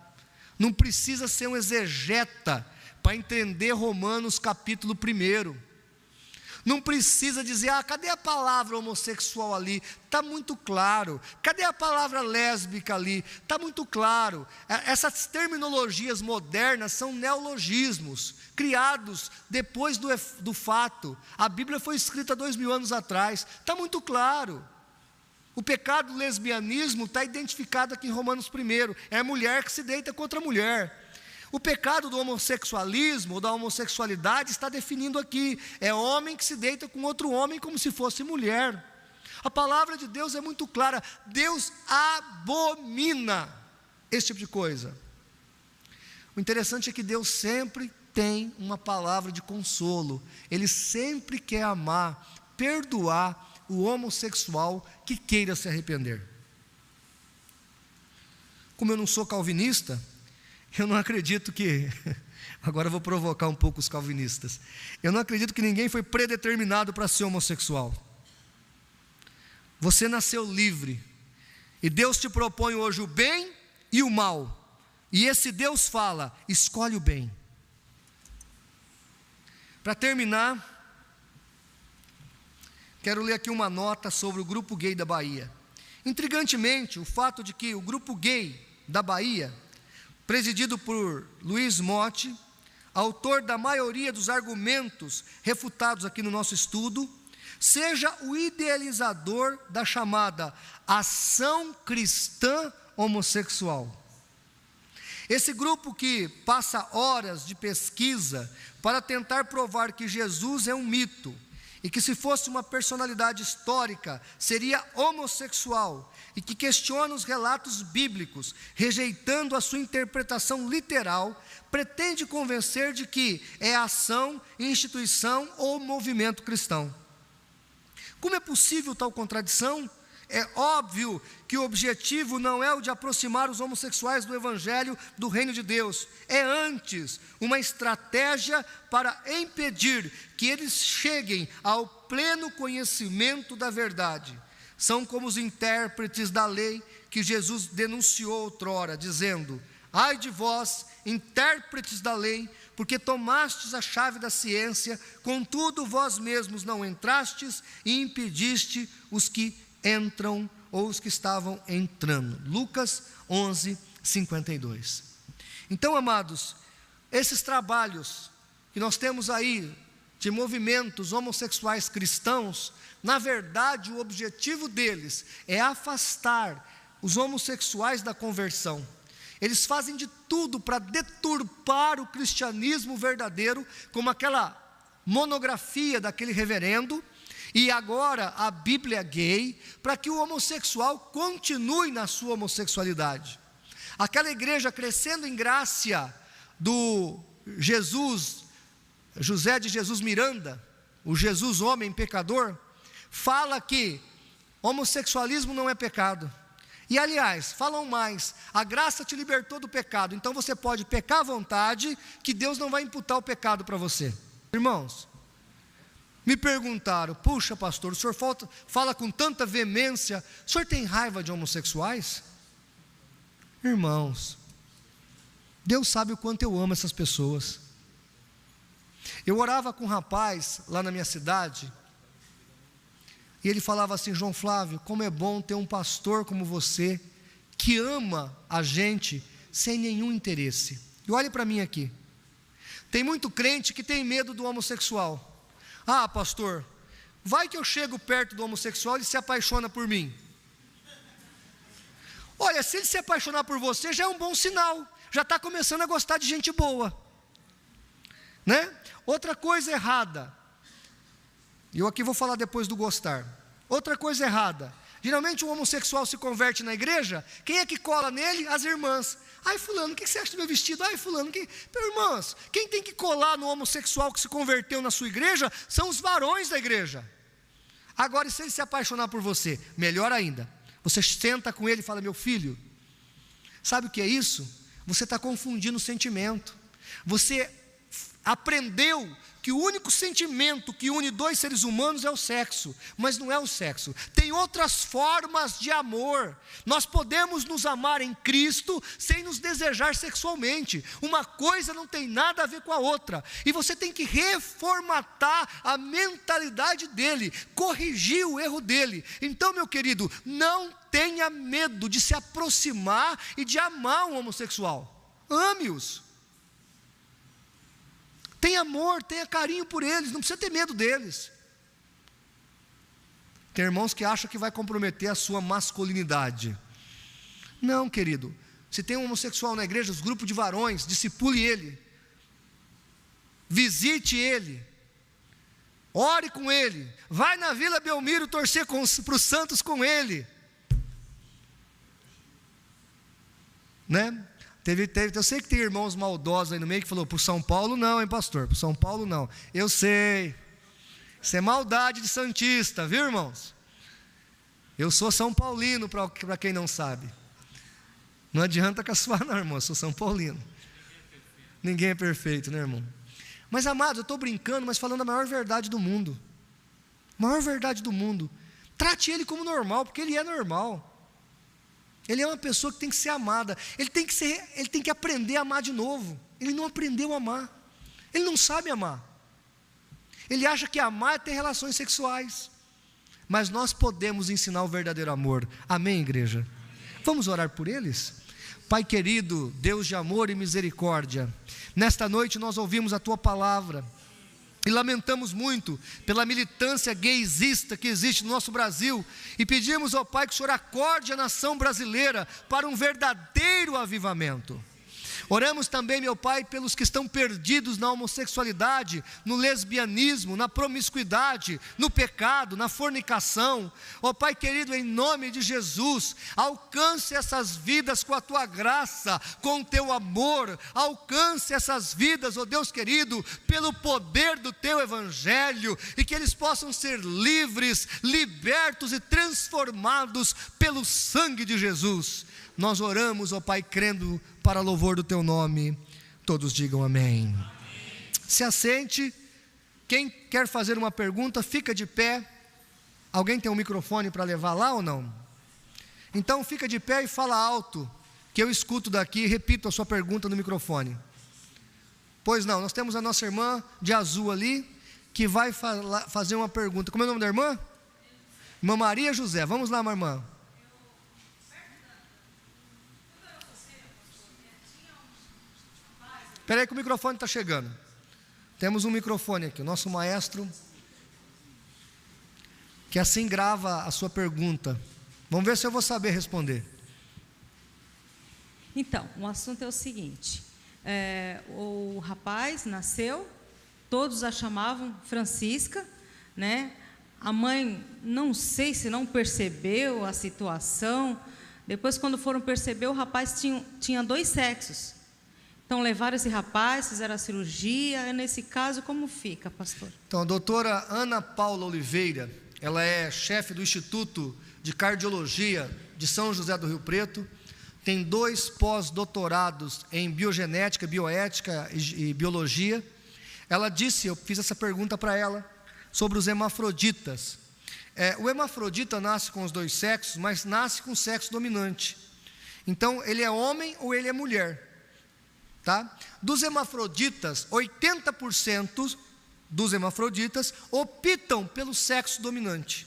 Não precisa ser um exegeta para entender Romanos capítulo 1. Não precisa dizer, cadê a palavra homossexual ali? Está muito claro. Cadê a palavra lésbica ali? Está muito claro. Essas terminologias modernas são neologismos, criados depois do fato. A Bíblia foi escrita 2000 anos atrás. Está muito claro. O pecado do lesbianismo está identificado aqui em Romanos 1. É a mulher que se deita contra a mulher. O pecado do homossexualismo ou da homossexualidade está definindo aqui, é homem que se deita com outro homem como se fosse mulher. A palavra de Deus é muito clara, Deus abomina esse tipo de coisa. O interessante é que Deus sempre tem uma palavra de consolo, Ele sempre quer amar, perdoar o homossexual que queira se arrepender. Como eu não sou calvinista, eu não acredito que, agora eu vou provocar um pouco os calvinistas, eu não acredito que ninguém foi predeterminado para ser homossexual. Você nasceu livre, e Deus te propõe hoje o bem e o mal, e esse Deus fala, escolhe o bem. Para terminar, quero ler aqui uma nota sobre o grupo gay da Bahia. Intrigantemente, o fato de que o grupo gay da Bahia, presidido por Luiz Motti, autor da maioria dos argumentos refutados aqui no nosso estudo, seja o idealizador da chamada ação cristã homossexual. Esse grupo que passa horas de pesquisa para tentar provar que Jesus é um mito, e que se fosse uma personalidade histórica, seria homossexual, e que questiona os relatos bíblicos, rejeitando a sua interpretação literal, pretende convencer de que é ação, instituição ou movimento cristão. Como é possível tal contradição? É óbvio que o objetivo não é o de aproximar os homossexuais do Evangelho do Reino de Deus, é antes uma estratégia para impedir que eles cheguem ao pleno conhecimento da verdade. São como os intérpretes da lei que Jesus denunciou outrora, dizendo: ai de vós, intérpretes da lei, porque tomastes a chave da ciência, contudo vós mesmos não entrastes e impediste os que entram ou os que estavam entrando. Lucas 11, 52. Então, amados, esses trabalhos que nós temos aí de movimentos homossexuais cristãos, na verdade o objetivo deles é afastar os homossexuais da conversão. Eles fazem de tudo para deturpar o cristianismo verdadeiro, como aquela monografia daquele reverendo, e agora a Bíblia gay, para que o homossexual continue na sua homossexualidade. Aquela igreja crescendo em graça do José de Jesus Miranda, o Jesus homem pecador, fala que homossexualismo não é pecado. E aliás, falam mais, a graça te libertou do pecado, então você pode pecar à vontade, que Deus não vai imputar o pecado para você. Irmãos, me perguntaram, puxa pastor, o senhor fala com tanta veemência, o senhor tem raiva de homossexuais? Irmãos, Deus sabe o quanto eu amo essas pessoas. Eu orava com um rapaz lá na minha cidade, e ele falava assim: João Flávio, como é bom ter um pastor como você, que ama a gente sem nenhum interesse. E olhe para mim aqui, tem muito crente que tem medo do homossexual. Ah pastor, vai que eu chego perto do homossexual e ele se apaixona por mim. Olha, se ele se apaixonar por você já é um bom sinal, já está começando a gostar de gente boa, né? Outra coisa errada, e eu aqui vou falar depois do gostar. Outra coisa errada, geralmente um homossexual se converte na igreja, quem é que cola nele? As irmãs. Ai fulano, o que você acha do meu vestido? Ai fulano, irmãs, quem tem que colar no homossexual que se converteu na sua igreja, são os varões da igreja. Agora, e se ele se apaixonar por você? Melhor ainda, você senta com ele e fala: meu filho, sabe o que é isso? Você está confundindo o sentimento. Você aprendeu que o único sentimento que une dois seres humanos é o sexo, mas não é o sexo, tem outras formas de amor. Nós podemos nos amar em Cristo sem nos desejar sexualmente, uma coisa não tem nada a ver com a outra, e você tem que reformatar a mentalidade dele, corrigir o erro dele. Então, meu querido, não tenha medo de se aproximar e de amar um homossexual, ame-os. Tenha amor, tenha carinho por eles, não precisa ter medo deles. Tem irmãos que acham que vai comprometer a sua masculinidade. Não, querido, se tem um homossexual na igreja, os grupos de varões, discipule ele, visite ele, ore com ele, vai na Vila Belmiro torcer para os santos com ele, né? Eu sei que tem irmãos maldosos aí no meio que falou: por São Paulo não, hein pastor, por São Paulo não. Eu sei, isso é maldade de santista, viu irmãos? Eu sou São Paulino, para quem não sabe. Não adianta caçoar não, irmão, eu sou São Paulino. Ninguém é perfeito, né, irmão? Mas amados, eu estou brincando, mas falando a maior verdade do mundo. Maior verdade do mundo. Trate ele como normal, porque ele é normal. Ele é uma pessoa que tem que ser amada. Ele tem que aprender a amar de novo. Ele não aprendeu a amar. Ele não sabe amar. Ele acha que amar é ter relações sexuais. Mas nós podemos ensinar o verdadeiro amor. Amém, igreja? Vamos orar por eles? Pai querido, Deus de amor e misericórdia, nesta noite nós ouvimos a Tua palavra e lamentamos muito pela militância gaysista que existe no nosso Brasil, e pedimos ao Pai que o Senhor acorde a nação brasileira para um verdadeiro avivamento. Oramos também, meu Pai, pelos que estão perdidos na homossexualidade, no lesbianismo, na promiscuidade, no pecado, na fornicação. Ó Pai querido, em nome de Jesus, alcance essas vidas com a Tua graça, com o Teu amor, alcance essas vidas, ó Deus querido, pelo poder do Teu Evangelho, e que eles possam ser livres, libertos e transformados pelo sangue de Jesus. Nós oramos, ó Pai, crendo para louvor do Teu nome. Todos digam amém. Amém. Se assente. Quem quer fazer uma pergunta, fica de pé. Alguém tem um microfone para levar lá ou não? Então fica de pé e fala alto, que eu escuto daqui e repito a sua pergunta no microfone. Pois não, nós temos a nossa irmã de azul ali, que vai fazer uma pergunta. Como é o nome da irmã? Irmã Maria José. Vamos lá, minha irmã. Espera aí que o microfone está chegando. Temos um microfone aqui, o nosso maestro, que assim grava a sua pergunta. Vamos ver se eu vou saber responder. Então, o assunto é o seguinte: o rapaz nasceu todos a chamavam Francisca, né? A mãe, não sei se não percebeu a situação. Depois, quando foram perceber, o rapaz tinha 2 sexos. Então, levaram esse rapaz, fizeram a cirurgia. E nesse caso, como fica, pastor? Então, a doutora Ana Paula Oliveira, ela é chefe do Instituto de Cardiologia de São José do Rio Preto, tem 2 pós-doutorados em biogenética, bioética e biologia. Ela disse, eu fiz essa pergunta para ela, sobre os hermafroditas. O hermafrodita nasce com os 2 sexos, mas nasce com o sexo dominante. Então, ele é homem ou ele é mulher, tá? Dos hermafroditas, 80% dos hermafroditas optam pelo sexo dominante,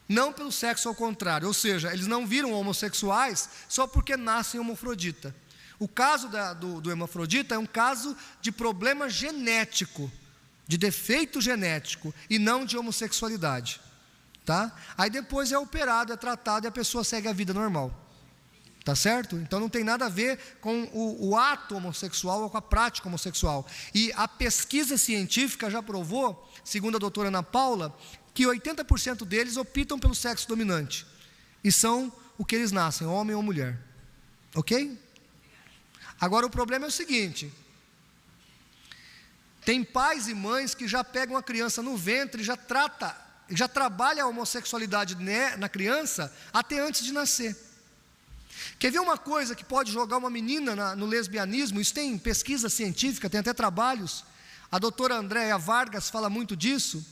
não pelo sexo ao contrário, ou seja, eles não viram homossexuais só porque nascem hermafrodita. O caso do hermafrodita é um caso de problema genético, de defeito genético, e não de homossexualidade, tá? Aí depois é operado, é tratado e a pessoa segue a vida normal, tá certo? Então não tem nada a ver com o ato homossexual ou com a prática homossexual. E a pesquisa científica já provou, segundo a doutora Ana Paula, que 80% deles optam pelo sexo dominante, e são o que eles nascem, homem ou mulher, ok? Agora o problema é o seguinte: tem pais e mães que já pegam a criança no ventre, já trabalha a homossexualidade na criança até antes de nascer. Quer ver uma coisa que pode jogar uma menina no lesbianismo? Isso tem pesquisa científica, tem até trabalhos. A doutora Andréa Vargas fala muito disso.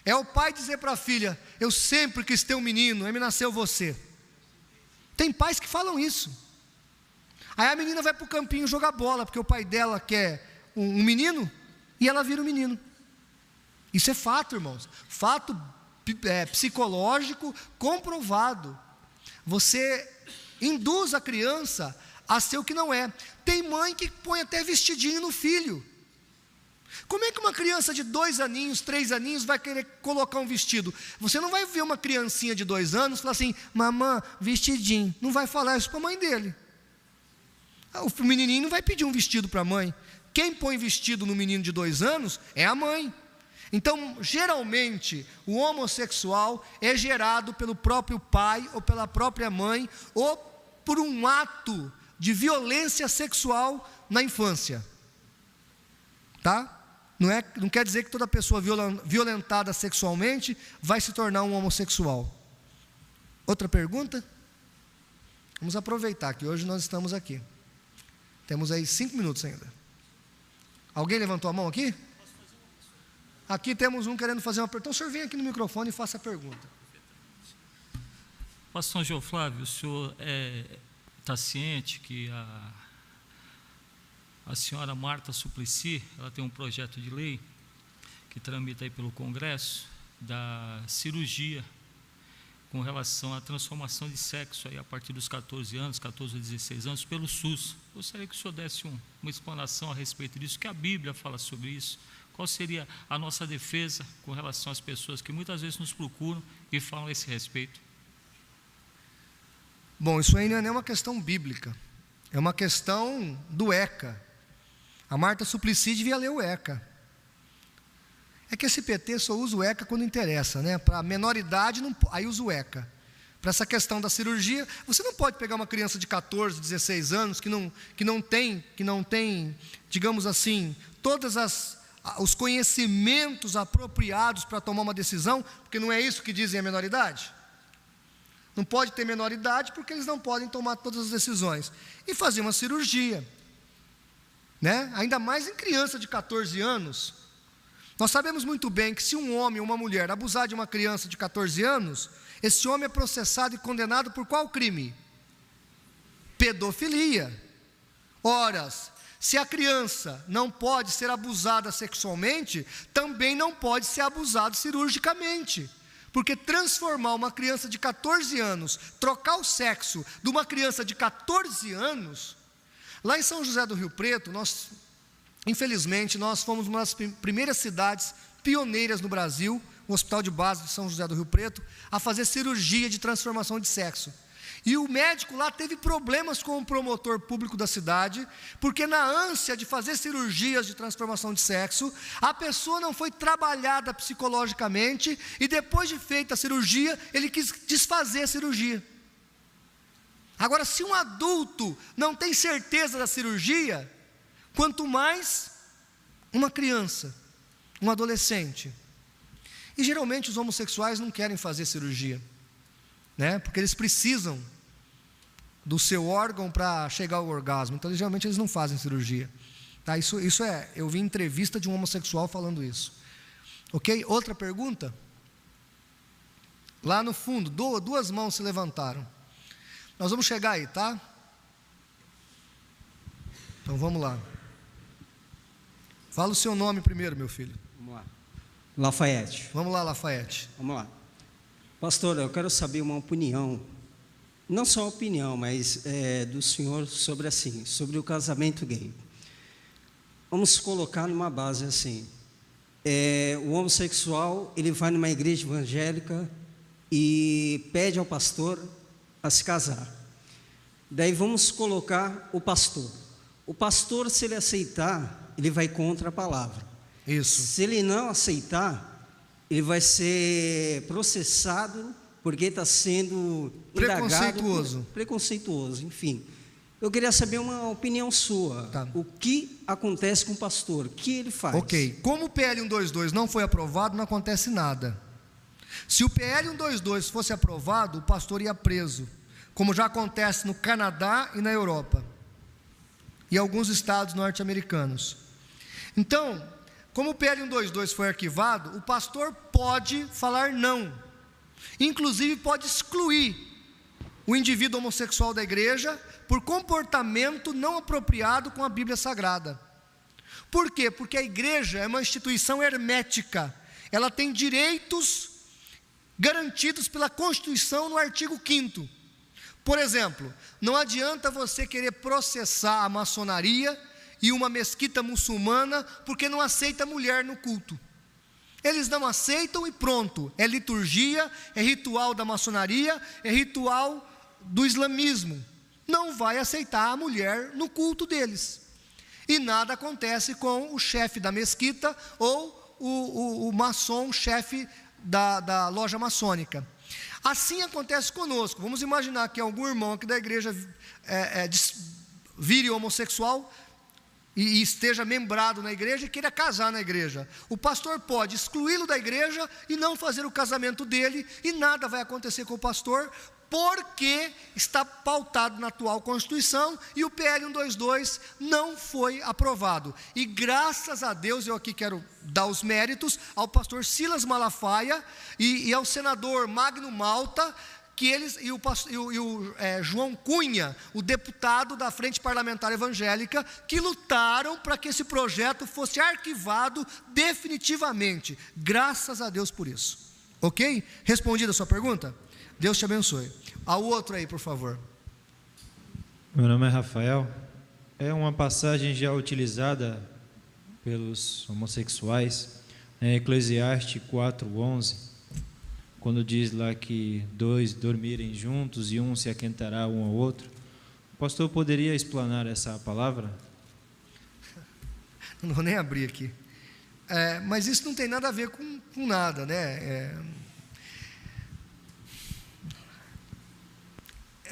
É o pai dizer para a filha: eu sempre quis ter um menino, aí me nasceu você. Tem pais que falam isso. Aí a menina vai para o campinho jogar bola, porque o pai dela quer um menino, e ela vira um menino. Isso é fato, irmãos. Fato psicológico comprovado. Você induz a criança a ser o que não é. Tem mãe que põe até vestidinho no filho. Como é que uma criança de 2 aninhos, 3 aninhos vai querer colocar um vestido? Você não vai ver uma criancinha de 2 anos falar assim: mamãe, vestidinho. Não vai falar isso para a mãe dele. O menininho não vai pedir um vestido para a mãe. Quem põe vestido no menino de 2 anos é a mãe. Então, geralmente, o homossexual é gerado pelo próprio pai ou pela própria mãe, ou por um ato de violência sexual na infância, tá? Não quer dizer que toda pessoa violentada sexualmente vai se tornar um homossexual. Outra pergunta? Vamos aproveitar que hoje nós estamos aqui. Temos aí 5 minutos ainda. Alguém levantou a mão aqui? Aqui temos um querendo fazer uma pergunta. Então o senhor vem aqui no microfone e faça a pergunta. Pastor João Flávio, o senhor está ciente que a senhora Marta Suplicy, ela tem um projeto de lei que tramita aí pelo Congresso, da cirurgia com relação à transformação de sexo aí a partir dos 14 anos, 14 a 16 anos, pelo SUS. Gostaria que o senhor desse uma explanação a respeito disso, que a Bíblia fala sobre isso. Qual seria a nossa defesa com relação às pessoas que muitas vezes nos procuram e falam a esse respeito? Bom, isso aí não é nem uma questão bíblica, é uma questão do ECA. A Marta Suplicy devia ler o ECA. É que esse PT só usa o ECA quando interessa, né? Para menor idade, aí usa o ECA. Para essa questão da cirurgia, você não pode pegar uma criança de 14, 16 anos que não tem, digamos assim, todos os conhecimentos apropriados para tomar uma decisão, porque não é isso que dizem a menor idade. Não pode ter menor idade porque eles não podem tomar todas as decisões. E fazer uma cirurgia, né? Ainda mais em criança de 14 anos. Nós sabemos muito bem que se um homem ou uma mulher abusar de uma criança de 14 anos, esse homem é processado e condenado por qual crime? Pedofilia. Ora, se a criança não pode ser abusada sexualmente, também não pode ser abusada cirurgicamente. Porque transformar uma criança de 14 anos, trocar o sexo de uma criança de 14 anos, lá em São José do Rio Preto, infelizmente, nós fomos uma das primeiras cidades pioneiras no Brasil, o Hospital de Base de São José do Rio Preto, a fazer cirurgia de transformação de sexo. E o médico lá teve problemas com o promotor público da cidade, porque na ânsia de fazer cirurgias de transformação de sexo, a pessoa não foi trabalhada psicologicamente, e depois de feita a cirurgia, ele quis desfazer a cirurgia. Agora, se um adulto não tem certeza da cirurgia, quanto mais uma criança, um adolescente. E geralmente os homossexuais não querem fazer cirurgia, né? Porque eles precisam do seu órgão para chegar ao orgasmo. Então, geralmente eles não fazem cirurgia, tá? Isso é, eu vi entrevista de um homossexual falando isso. Ok? Outra pergunta? Lá no fundo, duas mãos se levantaram. Nós vamos chegar aí, tá? Então vamos lá. Fala o seu nome primeiro, meu filho. Vamos lá. Lafayette. Vamos lá, Lafayette. Vamos lá. Pastor, eu quero saber uma opinião, não só uma opinião, mas do senhor sobre o casamento gay. Vamos colocar numa base assim. O homossexual, ele vai numa igreja evangélica e pede ao pastor a se casar. Daí vamos colocar o pastor. O pastor, se ele aceitar, ele vai contra a palavra. Isso. Se ele não aceitar, ele vai ser processado porque está sendo preconceituoso, enfim. Eu queria saber uma opinião sua. Tá. O que acontece com o pastor? O que ele faz? Ok. Como o PL 122 não foi aprovado, não acontece nada. Se o PL 122 fosse aprovado, o pastor ia preso, como já acontece no Canadá e na Europa, e alguns estados norte-americanos. Então, como o PL 122 foi arquivado, o pastor pode falar não, inclusive pode excluir o indivíduo homossexual da igreja por comportamento não apropriado com a Bíblia Sagrada. Por quê? Porque a igreja é uma instituição hermética, ela tem direitos garantidos pela Constituição no artigo 5º. Por exemplo, não adianta você querer processar a maçonaria e uma mesquita muçulmana porque não aceita mulher no culto. Eles não aceitam e pronto, é liturgia, é ritual da maçonaria, é ritual do islamismo. Não vai aceitar a mulher no culto deles. E nada acontece com o chefe da mesquita ou o maçom, chefe da loja maçônica. Assim acontece conosco. Vamos imaginar que algum irmão aqui da igreja vire homossexual e esteja membrado na igreja e queira casar na igreja. O pastor pode excluí-lo da igreja e não fazer o casamento dele, e nada vai acontecer com o pastor, porque está pautado na atual Constituição e o PL 122 não foi aprovado. E graças a Deus, eu aqui quero dar os méritos ao pastor Silas Malafaia e ao senador Magno Malta, que eles, e o João Cunha, o deputado da Frente Parlamentar Evangélica, que lutaram para que esse projeto fosse arquivado definitivamente. Graças a Deus por isso. Ok? Respondida a sua pergunta? Deus te abençoe. Ao outro aí, por favor. Meu nome é Rafael. É uma passagem já utilizada pelos homossexuais, em Eclesiastes 4:11, quando diz lá que 2 dormirem juntos e um se aquentará um ao outro. O pastor poderia explanar essa palavra? Não vou nem abrir aqui. Mas isso não tem nada a ver com nada, né?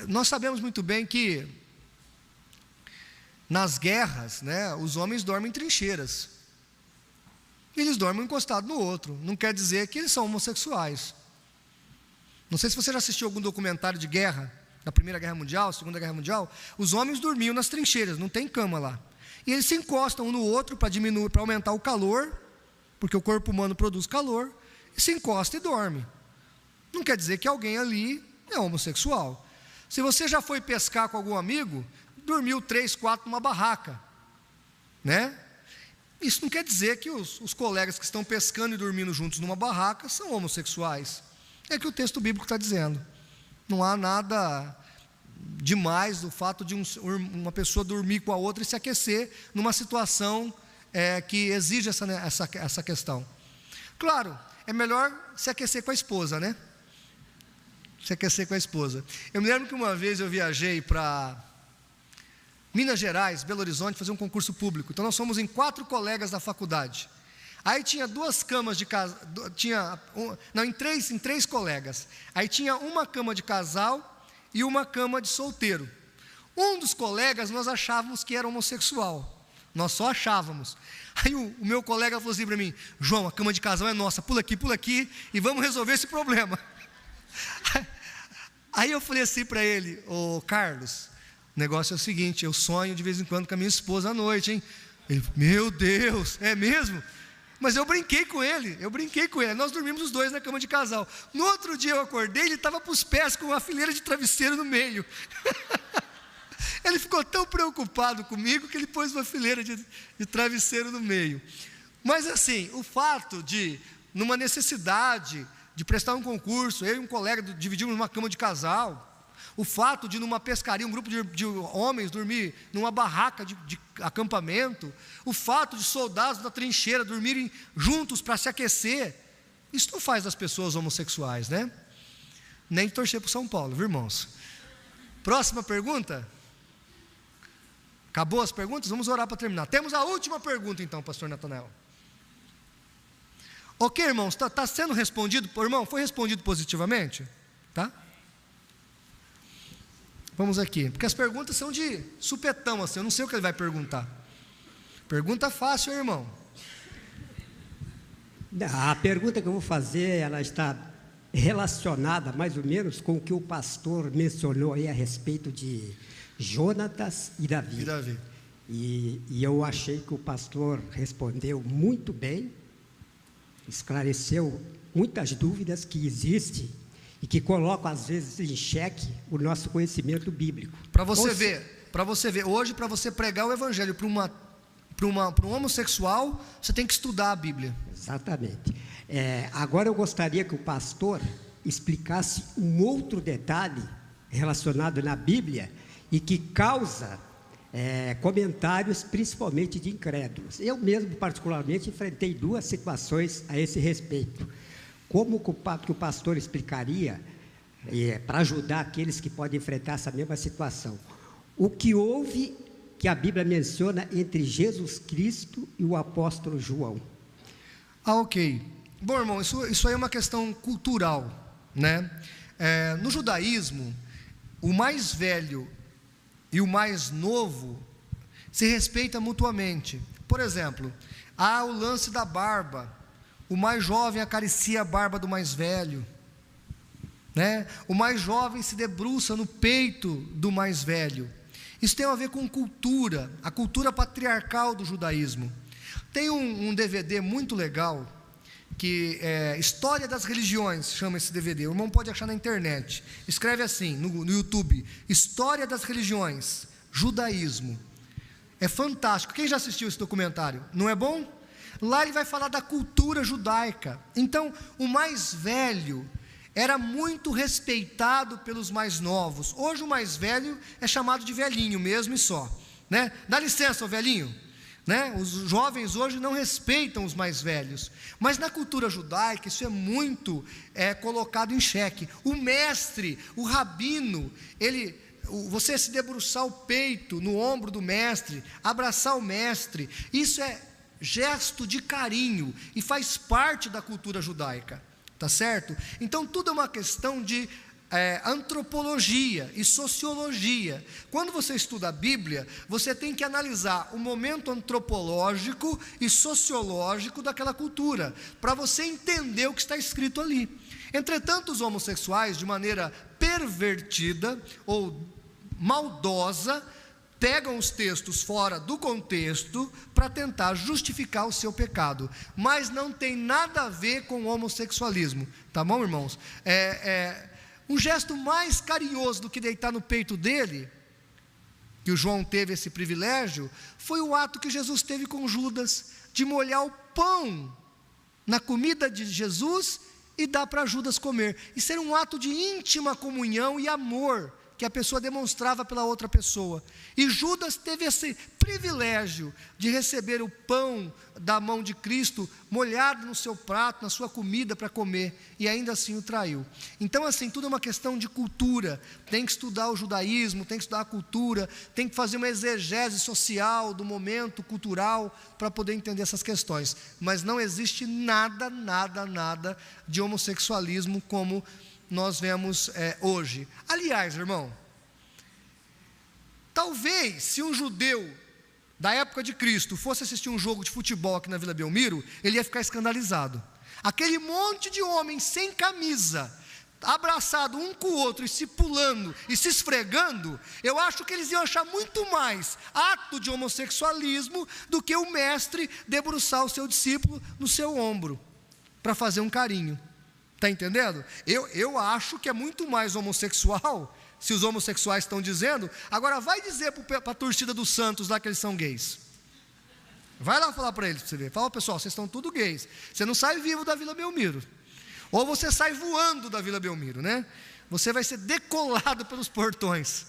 Nós sabemos muito bem que nas guerras, né, os homens dormem em trincheiras. Eles dormem encostado no outro. Não quer dizer que eles são homossexuais. Não sei se você já assistiu algum documentário de guerra, da Primeira Guerra Mundial, Segunda Guerra Mundial. Os homens dormiam nas trincheiras, não tem cama lá. E eles se encostam um no outro para diminuir, para aumentar o calor, porque o corpo humano produz calor, e se encosta e dorme. Não quer dizer que alguém ali é homossexual. Se você já foi pescar com algum amigo, dormiu 3, 4 numa barraca, né? Isso não quer dizer que os colegas que estão pescando e dormindo juntos numa barraca são homossexuais. É que o texto bíblico está dizendo. Não há nada demais do fato de uma pessoa dormir com a outra e se aquecer numa situação que exige essa questão. Claro, é melhor se aquecer com a esposa, né? você quer ser com a esposa. Eu me lembro que uma vez eu viajei para Minas Gerais, Belo Horizonte, fazer um concurso público. Então nós fomos em 4 colegas da faculdade. Aí tinha 2 camas de casal, em três colegas. Aí tinha uma cama de casal e uma cama de solteiro. Um dos colegas nós achávamos que era homossexual. Nós só achávamos. Aí o meu colega falou assim para mim: João, a cama de casal é nossa, pula aqui e vamos resolver esse problema. Aí eu falei assim para ele: ô Carlos, o negócio é o seguinte, eu sonho de vez em quando com a minha esposa à noite, hein? Ele: meu Deus, é mesmo? Mas eu brinquei com ele, nós dormimos os 2 na cama de casal. No outro dia eu acordei, ele estava para os pés com uma fileira de travesseiro no meio. Ele ficou tão preocupado comigo que ele pôs uma fileira de travesseiro no meio. Mas assim, o fato de, numa necessidade de prestar um concurso, eu e um colega dividimos uma cama de casal, o fato de, numa pescaria, um grupo de homens dormir numa barraca de acampamento, o fato de soldados da trincheira dormirem juntos para se aquecer, isso não faz das pessoas homossexuais, né? Nem torcer para o São Paulo, viu, irmãos? Próxima pergunta? Acabou as perguntas? Vamos orar para terminar. Temos a última pergunta então, pastor Natanael. Ok, irmãos, está sendo respondido? Irmão, foi respondido positivamente? Tá? Vamos aqui, porque as perguntas são de supetão, assim, eu não sei o que ele vai perguntar. Pergunta fácil, hein, irmão? A pergunta que eu vou fazer, ela está relacionada mais ou menos com o que o pastor mencionou aí a respeito de Jonatas e Davi. E eu achei que o pastor respondeu muito bem, esclareceu muitas dúvidas que existem e que colocam às vezes em xeque o nosso conhecimento bíblico. Para você ver, hoje para você pregar o evangelho para um homossexual, você tem que estudar a Bíblia. Exatamente. Agora eu gostaria que o pastor explicasse um outro detalhe relacionado na Bíblia e que causa comentários, principalmente de incrédulos. Eu mesmo, particularmente, enfrentei 2 situações a esse respeito. Como que o pastor explicaria, para ajudar aqueles que podem enfrentar essa mesma situação? O que houve, que a Bíblia menciona, entre Jesus Cristo e o apóstolo João? Ok. Bom, irmão, isso aí é uma questão cultural, né? No judaísmo, o mais velho e o mais novo se respeitam mutuamente. Por exemplo, há o lance da barba. O mais jovem acaricia a barba do mais velho, né? O mais jovem se debruça no peito do mais velho. Isso tem a ver com cultura, a cultura patriarcal do judaísmo. Tem um DVD muito legal, que é História das Religiões, chama esse DVD, o irmão pode achar na internet, escreve assim, no YouTube, História das Religiões, Judaísmo. É fantástico. Quem já assistiu esse documentário? Não é bom? Lá ele vai falar da cultura judaica. Então, o mais velho era muito respeitado pelos mais novos. Hoje o mais velho é chamado de velhinho mesmo e só, né? Dá licença, ô velhinho, né? Os jovens hoje não respeitam os mais velhos, mas na cultura judaica isso é muito colocado em xeque. O mestre, o rabino, você se debruçar o peito no ombro do mestre, abraçar o mestre, isso é gesto de carinho e faz parte da cultura judaica, tá certo? Então tudo é uma questão de antropologia e sociologia. Quando você estuda a Bíblia, você tem que analisar o momento antropológico e sociológico daquela cultura, para você entender o que está escrito ali. Entretanto, os homossexuais, de maneira pervertida ou maldosa, pegam os textos fora do contexto para tentar justificar o seu pecado, mas não tem nada a ver com o homossexualismo, tá bom, irmãos? Um gesto mais carinhoso do que deitar no peito dele, que o João teve esse privilégio, foi o ato que Jesus teve com Judas, de molhar o pão na comida de Jesus e dar para Judas comer. Isso era um ato de íntima comunhão e amor que a pessoa demonstrava pela outra pessoa, e Judas teve esse privilégio de receber o pão da mão de Cristo molhado no seu prato, na sua comida para comer, e ainda assim o traiu. Então, assim, tudo é uma questão de cultura. Tem que estudar o judaísmo, tem que estudar a cultura, tem que fazer uma exegese social do momento cultural para poder entender essas questões. Mas não existe nada de homossexualismo como nós vemos hoje. Aliás, irmão, talvez se um judeu da época de Cristo fosse assistir um jogo de futebol aqui na Vila Belmiro, ele ia ficar escandalizado. Aquele monte de homens sem camisa, abraçado um com o outro e se pulando e se esfregando, eu acho que eles iam achar muito mais ato de homossexualismo do que o mestre debruçar o seu discípulo no seu ombro para fazer um carinho. Está entendendo? Eu acho que é muito mais homossexual, se os homossexuais estão dizendo. Agora vai dizer para a torcida dos Santos lá que eles são gays. Vai lá falar para eles, para você ver. Fala, pessoal, vocês estão tudo gays. Você não sai vivo da Vila Belmiro. Ou você sai voando da Vila Belmiro, né? Você vai ser decolado pelos portões.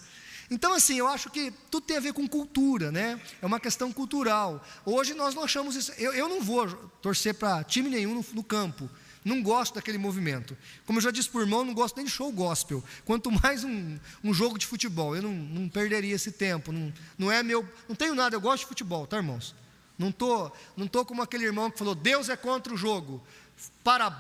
Então, assim, eu acho que tudo tem a ver com cultura, né? É uma questão cultural. Hoje nós não achamos isso. Eu não vou torcer para time nenhum no campo. Não gosto daquele movimento. Como eu já disse por irmão, não gosto nem de show gospel. Quanto mais um jogo de futebol. Eu não perderia esse tempo. Não é meu. Não tenho nada, eu gosto de futebol, tá, irmãos? Não tô como aquele irmão que falou, Deus é contra o jogo.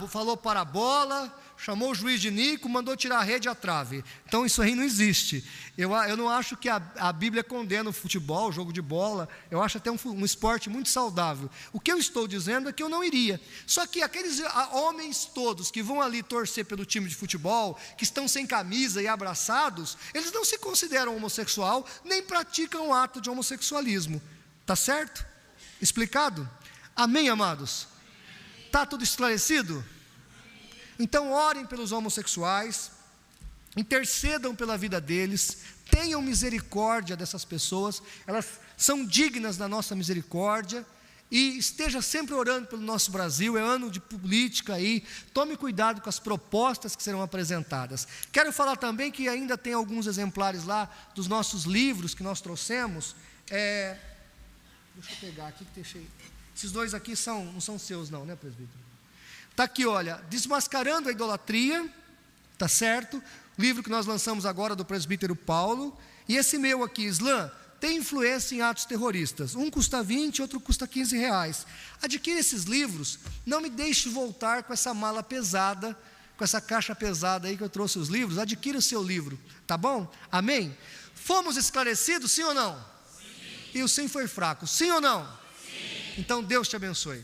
Falou para a bola, chamou o juiz de Nico, mandou tirar a rede à trave. Então isso aí não existe. Eu não acho que a Bíblia condena o futebol, o jogo de bola. Eu acho até um esporte muito saudável. O que eu estou dizendo é que eu não iria. Só que aqueles homens todos que vão ali torcer pelo time de futebol, que estão sem camisa e abraçados, eles não se consideram homossexual, nem praticam o ato de homossexualismo. Tá certo? Explicado? Amém, amados? Está tudo esclarecido? Então orem pelos homossexuais, intercedam pela vida deles, tenham misericórdia dessas pessoas, elas são dignas da nossa misericórdia, e esteja sempre orando pelo nosso Brasil. É ano de política aí, tome cuidado com as propostas que serão apresentadas. Quero falar também que ainda tem alguns exemplares lá dos nossos livros que nós trouxemos. Deixa eu pegar aqui que deixei. Esses dois aqui não são seus não, né, presbítero? Está aqui, olha, Desmascarando a Idolatria, tá certo? Livro que nós lançamos agora do presbítero Paulo. E esse meu aqui, Islã, tem influência em atos terroristas. Um custa 20, outro custa 15 reais. Adquira esses livros, não me deixe voltar com essa mala pesada, com essa caixa pesada aí que eu trouxe os livros. Adquira o seu livro, tá bom? Amém? Fomos esclarecidos, sim ou não? Sim. E o sim foi fraco, sim ou não? Então Deus te abençoe.